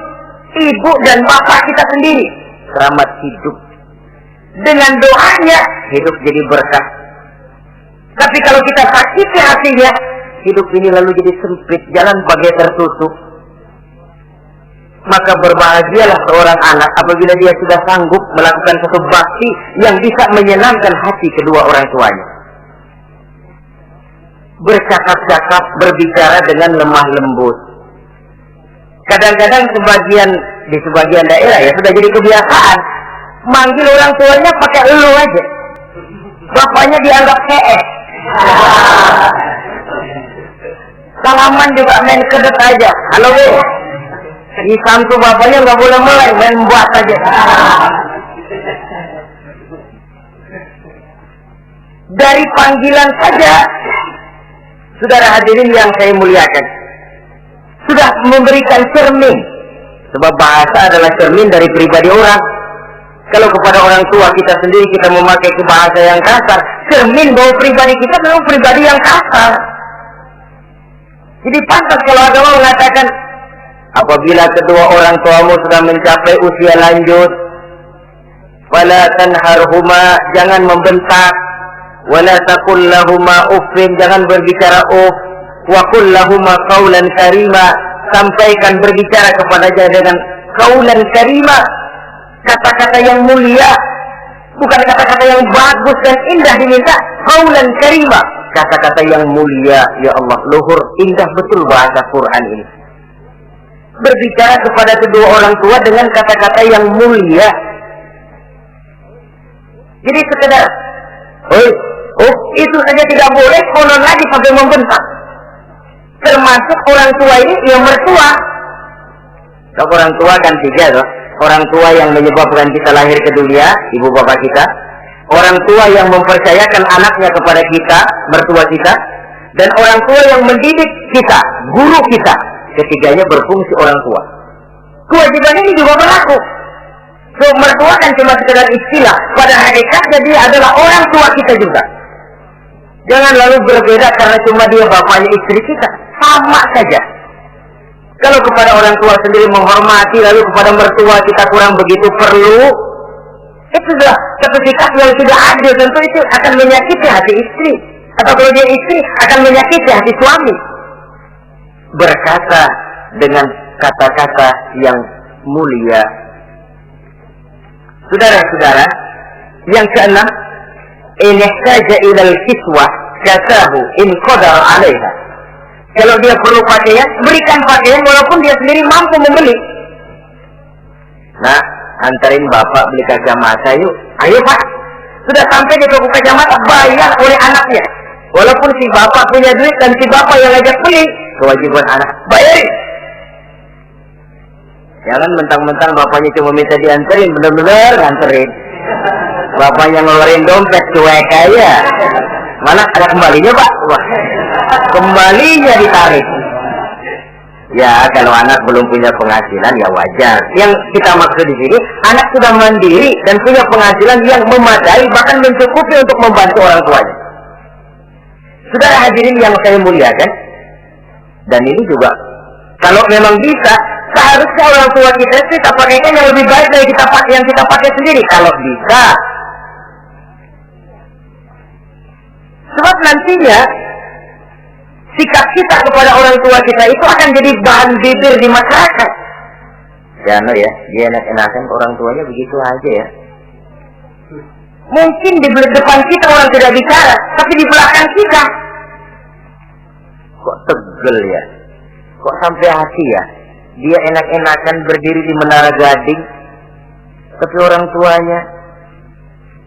Ibu dan bapak kita sendiri, keramat hidup. Dengan doanya, hidup jadi berkah. Tapi kalau kita sakiti hatinya, hidup ini lalu jadi sempit, jalan bagai tertutup. Maka berbahagialah seorang anak apabila dia sudah sanggup melakukan satu bakti yang bisa menyenangkan hati kedua orang tuanya. Bercakap-cakap, berbicara dengan lemah lembut. Kadang-kadang di sebagian daerah ya sudah jadi kebiasaan manggil orang tuanya pakai elu aja. Bapaknya dianggap keek. Salaman juga main kedet aja. Halo Bu. Di santu bapaknya nggak boleh mulai, main buat aja. Dari panggilan saja, saudara hadirin yang saya muliakan, sudah memberikan cermin. Sebab bahasa adalah cermin dari pribadi orang. Kalau kepada orang tua kita sendiri kita memakai bahasa yang kasar, cermin bahwa pribadi kita memang pribadi yang kasar. Jadi pantas kalau agama mengatakan, apabila kedua orang tuamu sudah mencapai usia lanjut, fala tanharhuma, jangan membentak, wala taqul lahuma uffin, jangan berbicara uff, wa qul lahuma qaulan karima, sampaikan berbicara kepadanya dengan qaulan karima, kata-kata yang mulia, bukan kata-kata yang bagus dan indah diminta, qaulan karima, kata-kata yang mulia. Ya Allah, luhur indah betul bahasa Quran ini. Berbicara kepada kedua orang tua dengan kata-kata yang mulia. Jadi sekedar itu saja tidak boleh, konon lagi sampai membentak. Termasuk orang tua ini yang mertua. Kalau orang tua kan tiga loh. Orang tua yang menyebabkan kita lahir ke dunia, ibu bapak kita. Orang tua yang mempercayakan anaknya kepada kita, mertua kita. Dan orang tua yang mendidik kita, guru kita. Ketiganya berfungsi orang tua. Kewajiban ini juga berlaku. So, mertua kan cuma sekedar istilah. Pada hakikatnya dia adalah orang tua kita juga. Jangan lalu berbeda karena cuma dia bapaknya istri kita. Sama saja. Kalau kepada orang tua sendiri menghormati, lalu kepada mertua kita kurang begitu perlu, itu sudah satu sikap yang tidak adil. Tentu itu akan menyakiti hati istri. Atau kalau dia istri, akan menyakiti hati suami. Berkata dengan kata-kata yang mulia. Saudara-saudara, yang keenam, in ihtaja ilal kiswah kasahu in qadara 'alaiha. Kalau dia perlu pakaian, berikan pakaian walaupun dia sendiri mampu membeli. Nah, antarin bapak beli kacamata yuk. Ayo Pak. Sudah sampai di toko kacamata, bayar oleh anaknya. Walaupun si bapak punya duit dan si bapak yang ngajak beli, kewajiban anak bayarin. Jangan mentang-mentang bapaknya cuma minta dianterin, benar-benar nganterin. Bapaknya ngeluarin dompet cuek aja. Mana ada kembalinya Pak? Wah, kembalinya ditarik. Ya kalau anak belum punya penghasilan ya wajar. Yang kita maksud di sini, anak sudah mandiri dan punya penghasilan yang memadai bahkan mencukupi untuk membantu orang tuanya. Saudara hadirin yang saya muliakan, dan ini juga kalau memang bisa, seharusnya orang tua kita kita pakaikan yang lebih baik dari yang kita pakai sendiri. Kalau bisa, sebab nantinya sikap kita kepada orang tua kita itu akan jadi bahan bibir di masyarakat. Jangan ya, dia enak-enakan orang tuanya begitu aja ya. Mungkin di depan kita orang tidak bicara, tapi di belakang kita kok tegel ya, kok sampai hati ya. Dia enak-enakan berdiri di Menara Gading, tapi orang tuanya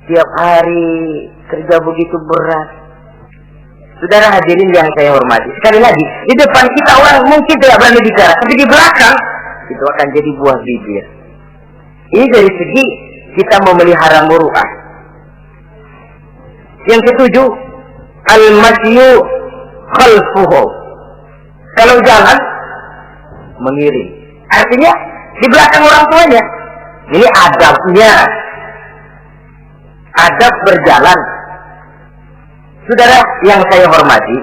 tiap hari kerja begitu berat. Saudara hadirin yang saya hormati, sekali lagi, di depan kita orang mungkin tidak berani bicara, tapi di belakang itu akan jadi buah bibir. Ini dari segi kita memelihara muru'ah. Yang ketujuh, al-masyu khalfuhu. Kalau jalan mengiring, artinya di belakang orang tuanya. Ini adabnya, adab berjalan. Saudara yang saya hormati,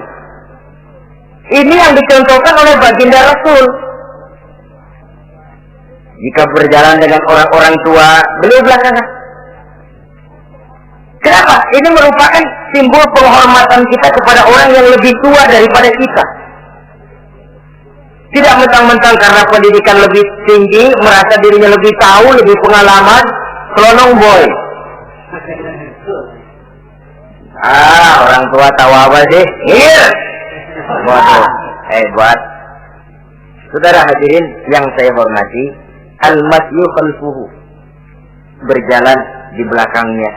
ini yang dicontohkan oleh baginda Rasul. Jika berjalan dengan orang-orang tua, beliau belakangan. Kenapa? Ini merupakan simbol penghormatan kita kepada orang yang lebih tua daripada kita. Tidak mentang-mentang karena pendidikan lebih tinggi, merasa dirinya lebih tahu, lebih pengalaman, selonong boy. Orang tua tahu apa sih? Iya. Waduh, hebat. Saudara hadirin yang saya hormati, al-masyu khalfuhu, berjalan di belakangnya.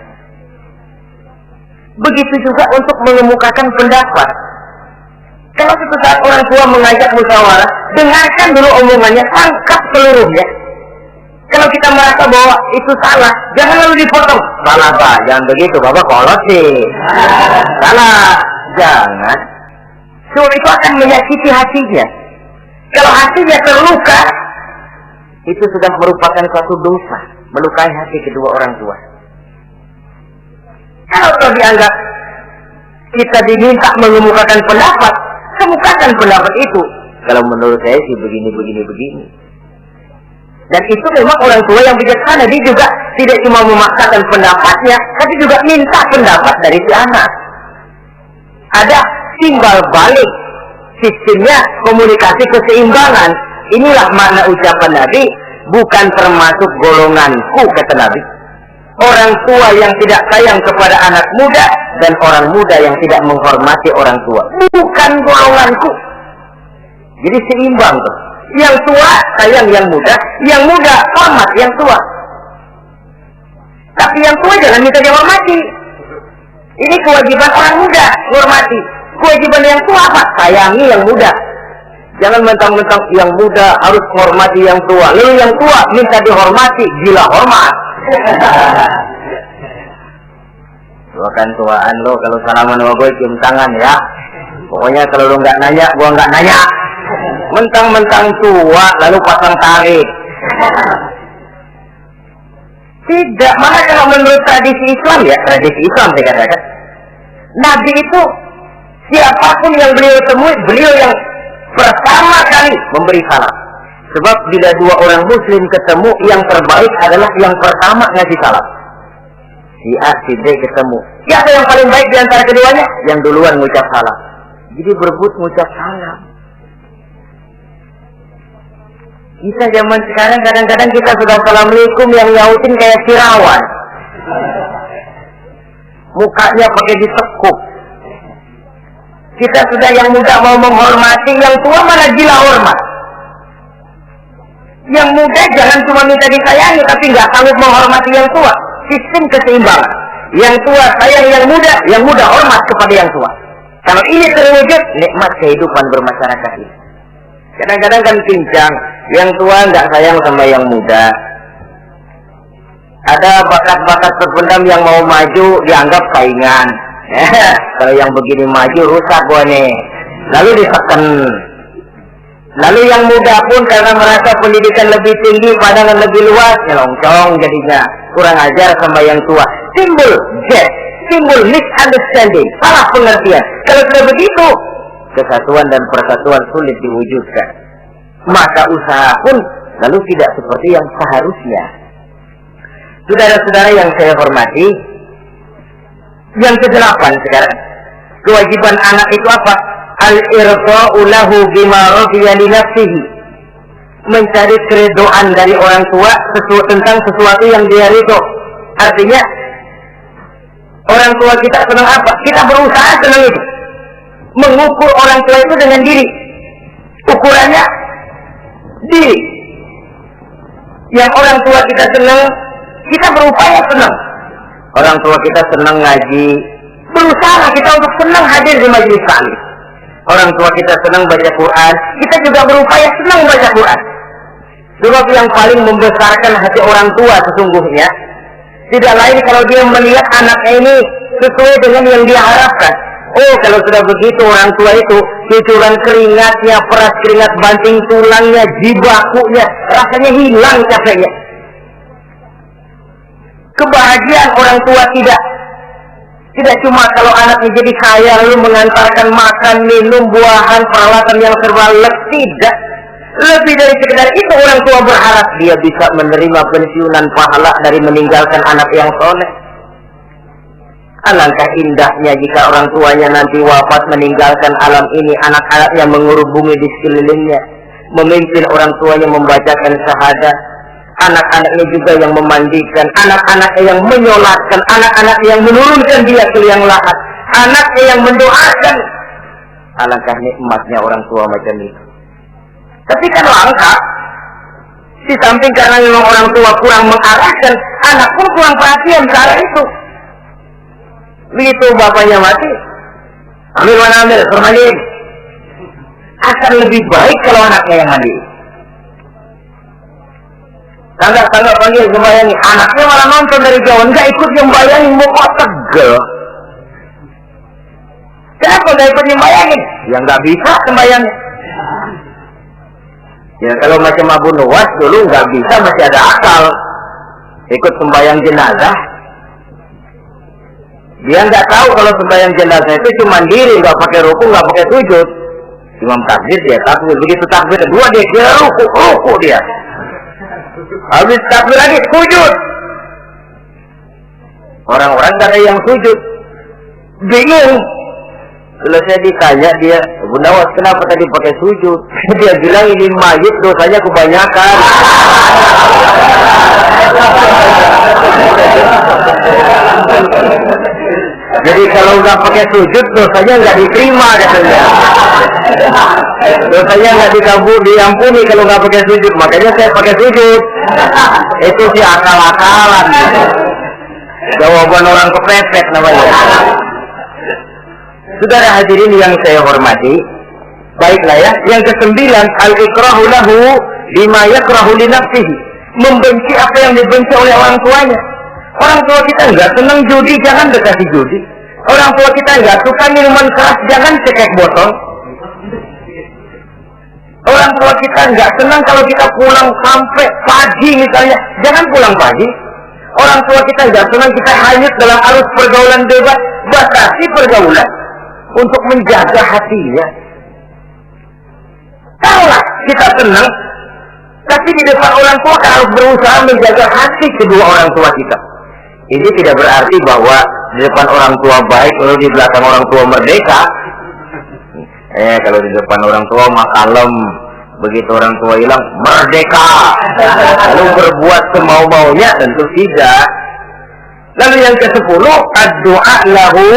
Begitu juga untuk mengemukakan pendapat. Kalau suatu saat orang tua mengajak musyawarah, dengarkan dulu omongannya, tangkap seluruhnya. Kalau kita merasa bahwa itu salah, jangan lalu dipotong. Salah Pak, jangan begitu, Bapak kolot sih. Salah, jangan. So itu akan menyakiti hatinya. Kalau hatinya terluka, itu sudah merupakan suatu dosa, melukai hati kedua orang tua. Kalau dianggap kita diminta mengemukakan pendapat, kemukakan pendapat itu. Kalau menurut saya sih begini. Dan itu memang orang tua yang bijaksana. Dia juga tidak cuma memaksakan pendapatnya, tapi juga minta pendapat dari si anak. Ada timbal balik, sistemnya komunikasi keseimbangan. Inilah makna ucapan Nabi, bukan termasuk golonganku, kata Nabi. Orang tua yang tidak sayang kepada anak muda dan orang muda yang tidak menghormati orang tua, bukan golonganku. Jadi seimbang tuh. Yang tua sayang yang muda hormat yang tua. Tapi yang tua jangan minta dihormati. Ini kewajiban orang muda, hormati. Kewajiban yang tua apa? Sayangi yang muda. Jangan mentang-mentang yang muda harus menghormati yang tua. Lalu yang tua minta dihormati, gila hormat. Doakan tuaan lo, kalau salaman sama gue cium tangan ya. Pokoknya kalau lo nggak nanya, gue nggak nanya. Mentang-mentang tua lalu pasang tarik. Tidak, mana kalau menurut tradisi Islam ya, tradisi Islam saya katakan, Nabi itu siapapun yang beliau temui, beliau yang pertama kali memberi salam. Sebab bila dua orang muslim ketemu, yang terbaik adalah yang pertama ngasih salam. Si A, si B ketemu, siapa yang paling baik di antara keduanya? Yang duluan ngucap salam. Jadi berebut ngucap salam. Kita zaman sekarang kadang-kadang kita sudah assalamualaikum yang nyautin kayak Firawan. Mukanya pakai ditekuk. Kita sudah yang muda mau menghormati, yang tua malah gila hormat. Yang muda jangan cuma minta disayangi, tapi nggak sanggup menghormati yang tua. Sistem keseimbangan. Yang tua sayang yang muda hormat kepada yang tua. Kalau ini terwujud, nikmat kehidupan bermasyarakat ini. Kadang-kadang kan pincang, yang tua nggak sayang sama yang muda. Ada bakat-bakat terpendam yang mau maju dianggap saingan. Kalau yang begini maju rusak gua nih. Lalu diseken. Lalu yang muda pun karena merasa pendidikan lebih tinggi, pandangan lebih luas, nyelongcong jadinya. Kurang ajar sama yang tua. Timbul gap, timbul misunderstanding, salah pengertian. Kalau sudah begitu, kesatuan dan persatuan sulit diwujudkan. Maka usaha pun lalu tidak seperti yang seharusnya. Saudara-saudara yang saya hormati, yang ke-8 sekarang, kewajiban anak itu apa? Al-irfa'u lahu bima radiya li nafsihi. Mencari keredoan dari orang tua tentang sesuatu yang dia ridho. Artinya orang tua kita senang apa? Kita berusaha senang itu. Mengukur orang tua itu dengan diri. Ukurannya diri. Yang orang tua kita senang, kita berupaya senang. Orang tua kita senang ngaji, berusaha kita untuk senang hadir di majelis taklim. Orang tua kita senang baca Quran, kita juga berupaya senang baca Quran. Sebab yang paling membesarkan hati orang tua sesungguhnya tidak lain kalau dia melihat anaknya ini sesuai dengan yang dia harapkan. Oh, kalau sudah begitu orang tua itu cucuran keringatnya, peras keringat banting tulangnya, jibakunya, rasanya hilang capeknya. Kebahagiaan orang tua tidak cuma kalau anaknya jadi kaya lalu mengantarkan makan, minum, buahan, peralatan yang serba lengkap, tidak. Lebih dari sekedar itu orang tua berharap dia bisa menerima pensiunan pahala dari meninggalkan anak yang soleh. Alangkah indahnya jika orang tuanya nanti wafat meninggalkan alam ini, anak-anaknya mengurus bumi di sekelilingnya, memimpin orang tuanya membacakan syahadat, anak-anaknya juga yang memandikan, anak-anaknya yang menyolatkan, anak-anaknya yang menurunkan dia ke liang lahat, anaknya yang mendoakan. Alangkah nikmatnya orang tua macam itu. Tapi kan langka, di samping karena memang orang tua kurang mengarahkan, anak pun kurang perhatian ke arah itu. Begitu bapaknya mati, ambil mana ambil, permandiin. Akan lebih baik kalau anaknya yang mandi. Tangga panggil sembayangi, anaknya malah nonton dari jauh, enggak ikut sembayangin, mau tegel. Kenapa enggak ikut sembayangin? Ya enggak bisa sembayangin. Ya kalau macam Abu Nuwas dulu nggak bisa, masih ada akal ikut sembahyang jenazah. Dia nggak tahu kalau sembahyang jenazah itu cuma diri, nggak pakai ruku, nggak pakai sujud. Imam takbir dia takbir, begitu takbir kedua dia ruku dia. Habis takbir lagi sujud. Orang-orang nggak ada yang sujud, bingung. Selesai ditanya dia, Bunda Was kenapa tadi pakai sujud? Dia bilang ini mayit dosanya kebanyakan. Jadi kalau nggak pakai sujud dosanya nggak diterima katanya. Dosanya nggak diampuni kalau nggak pakai sujud. Makanya saya pakai sujud. Itu sih akal-akalan. Jawaban orang kepepet namanya. Saudara hadirin yang saya hormati, baiklah ya. Yang ke-9, al-ikrahu lahu bima yakrahu li nafsihi. Membenci apa yang dibenci oleh orang tuanya. Orang tua kita enggak senang judi, jangan dekati judi. Orang tua kita enggak suka minuman keras, jangan cekek botol. Orang tua kita enggak senang kalau kita pulang sampai pagi misalnya, jangan pulang pagi. Orang tua kita enggak senang kita hanyut dalam arus pergaulan bebas, batasi pergaulan. Untuk menjaga hatinya. Tahulah kita senang, tapi di depan orang tua kita harus berusaha menjaga hati kedua orang tua kita. Ini tidak berarti bahwa di depan orang tua baik, lalu di belakang orang tua merdeka. Kalau di depan orang tua mah kalem, begitu orang tua hilang merdeka, lalu berbuat semau-maunya, tentu tidak. Lalu yang ke-10, ad-du'a lahu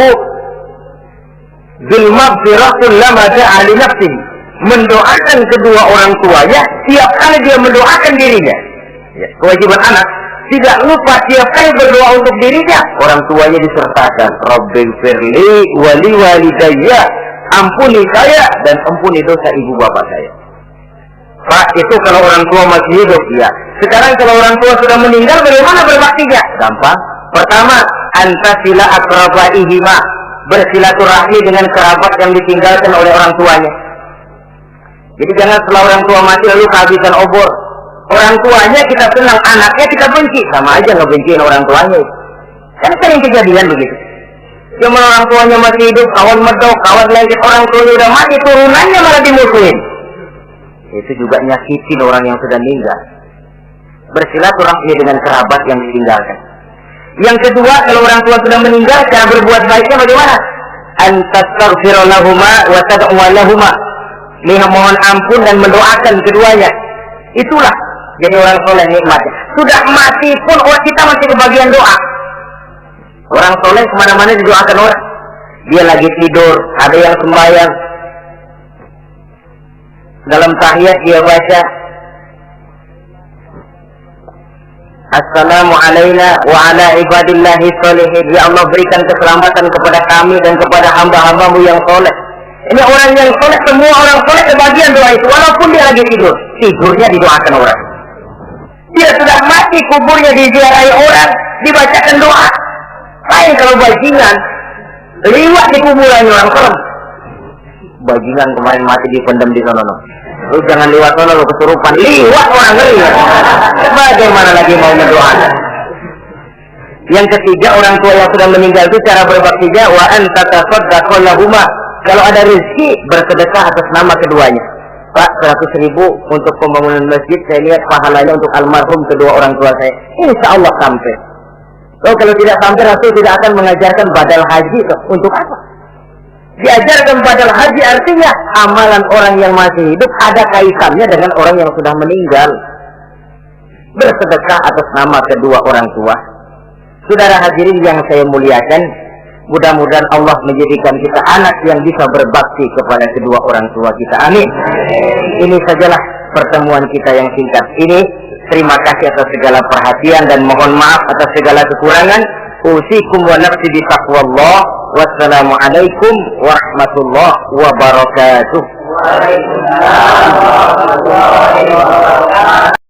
bil maghfirah kullama da'a li nafsihi. Mendoakan kedua orang tuanya tiap kali dia mendoakan dirinya. Ya, kewajiban anak tidak lupa tiap kali berdoa untuk dirinya, orang tuanya disertakan. Rabbighfirli wali walidayya, ampuni saya dan ampuni dosa ibu bapak saya. Pak, itu kalau orang tua masih hidup, ya. Sekarang kalau orang tua sudah meninggal, bagaimana berbaktinya? Gampang. Pertama, antasila akrabaihima, bersilaturahmi dengan kerabat yang ditinggalkan oleh orang tuanya. Jadi jangan setelah orang tua mati lalu kehabisan obor. Orang tuanya kita senang, anaknya kita benci, sama aja ngebenciin orang tuanya. Kan sering kejadian begitu. Cuma orang tuanya masih hidup, kawan medok, kawan lengket, orang tuanya udah mati, turunannya malah dimusuhin. Itu juga nyakitin orang yang sudah meninggal. Bersilaturahmi dengan kerabat yang ditinggalkan. Yang kedua, kalau orang tua sudah meninggal, cara berbuat baiknya bagaimana? Antastaghfira lahuma wa tad'u lahuma. Mohon ampun dan mendoakan keduanya. Itulah jadi orang soleh nikmatnya. Sudah mati pun kita masih kebagian doa. Orang soleh kemana-mana didoakan orang. Dia lagi tidur, ada yang sembahyang. Dalam tahiyat dia baca Assalamu alaina wa ala ibadillahi sholihin. Ya Allah, berikan keselamatan kepada kami dan kepada hamba-hambamu yang soleh. Ini orang yang soleh, semua orang soleh kebagian doa itu. Walaupun dia lagi tidur, tidurnya didoakan orang. Dia sudah mati, kuburnya diziarahi orang, dibacakan doa. Lain kalau bajingan, liwat di kuburannya orang soleh. Bajingan kemarin mati dipendam di sana. Lu jangan lewat sana, lu kesurupan. Liwat orang ngeri. Bagaimana lagi mau mendoakan? Yang ketiga, orang tua yang sudah meninggal itu cara berbaktinya wa anta tasaddaqu lahuma. Kalau ada rezeki, bersedekah atas nama keduanya. Pak, 100.000 untuk pembangunan masjid, saya lihat pahalanya untuk almarhum kedua orang tua saya. Insya Allah sampai. Kalau tidak sampai, Rasul tidak akan mengajarkan badal haji. Untuk apa? Diajarkan badal haji artinya amalan orang yang masih hidup ada kaitannya dengan orang yang sudah meninggal. Bersedekah atas nama kedua orang tua. Saudara hadirin yang saya muliakan, mudah-mudahan Allah menjadikan kita anak yang bisa berbakti kepada kedua orang tua kita. Amin. Ini sajalah pertemuan kita yang singkat ini. Terima kasih atas segala perhatian dan mohon maaf atas segala kekurangan. Usikum wa nafsi bi taqwallah. Wassalamualaikum warahmatullahi wabarakatuh. Waalaikumsalam warahmatullahi wabarakatuh.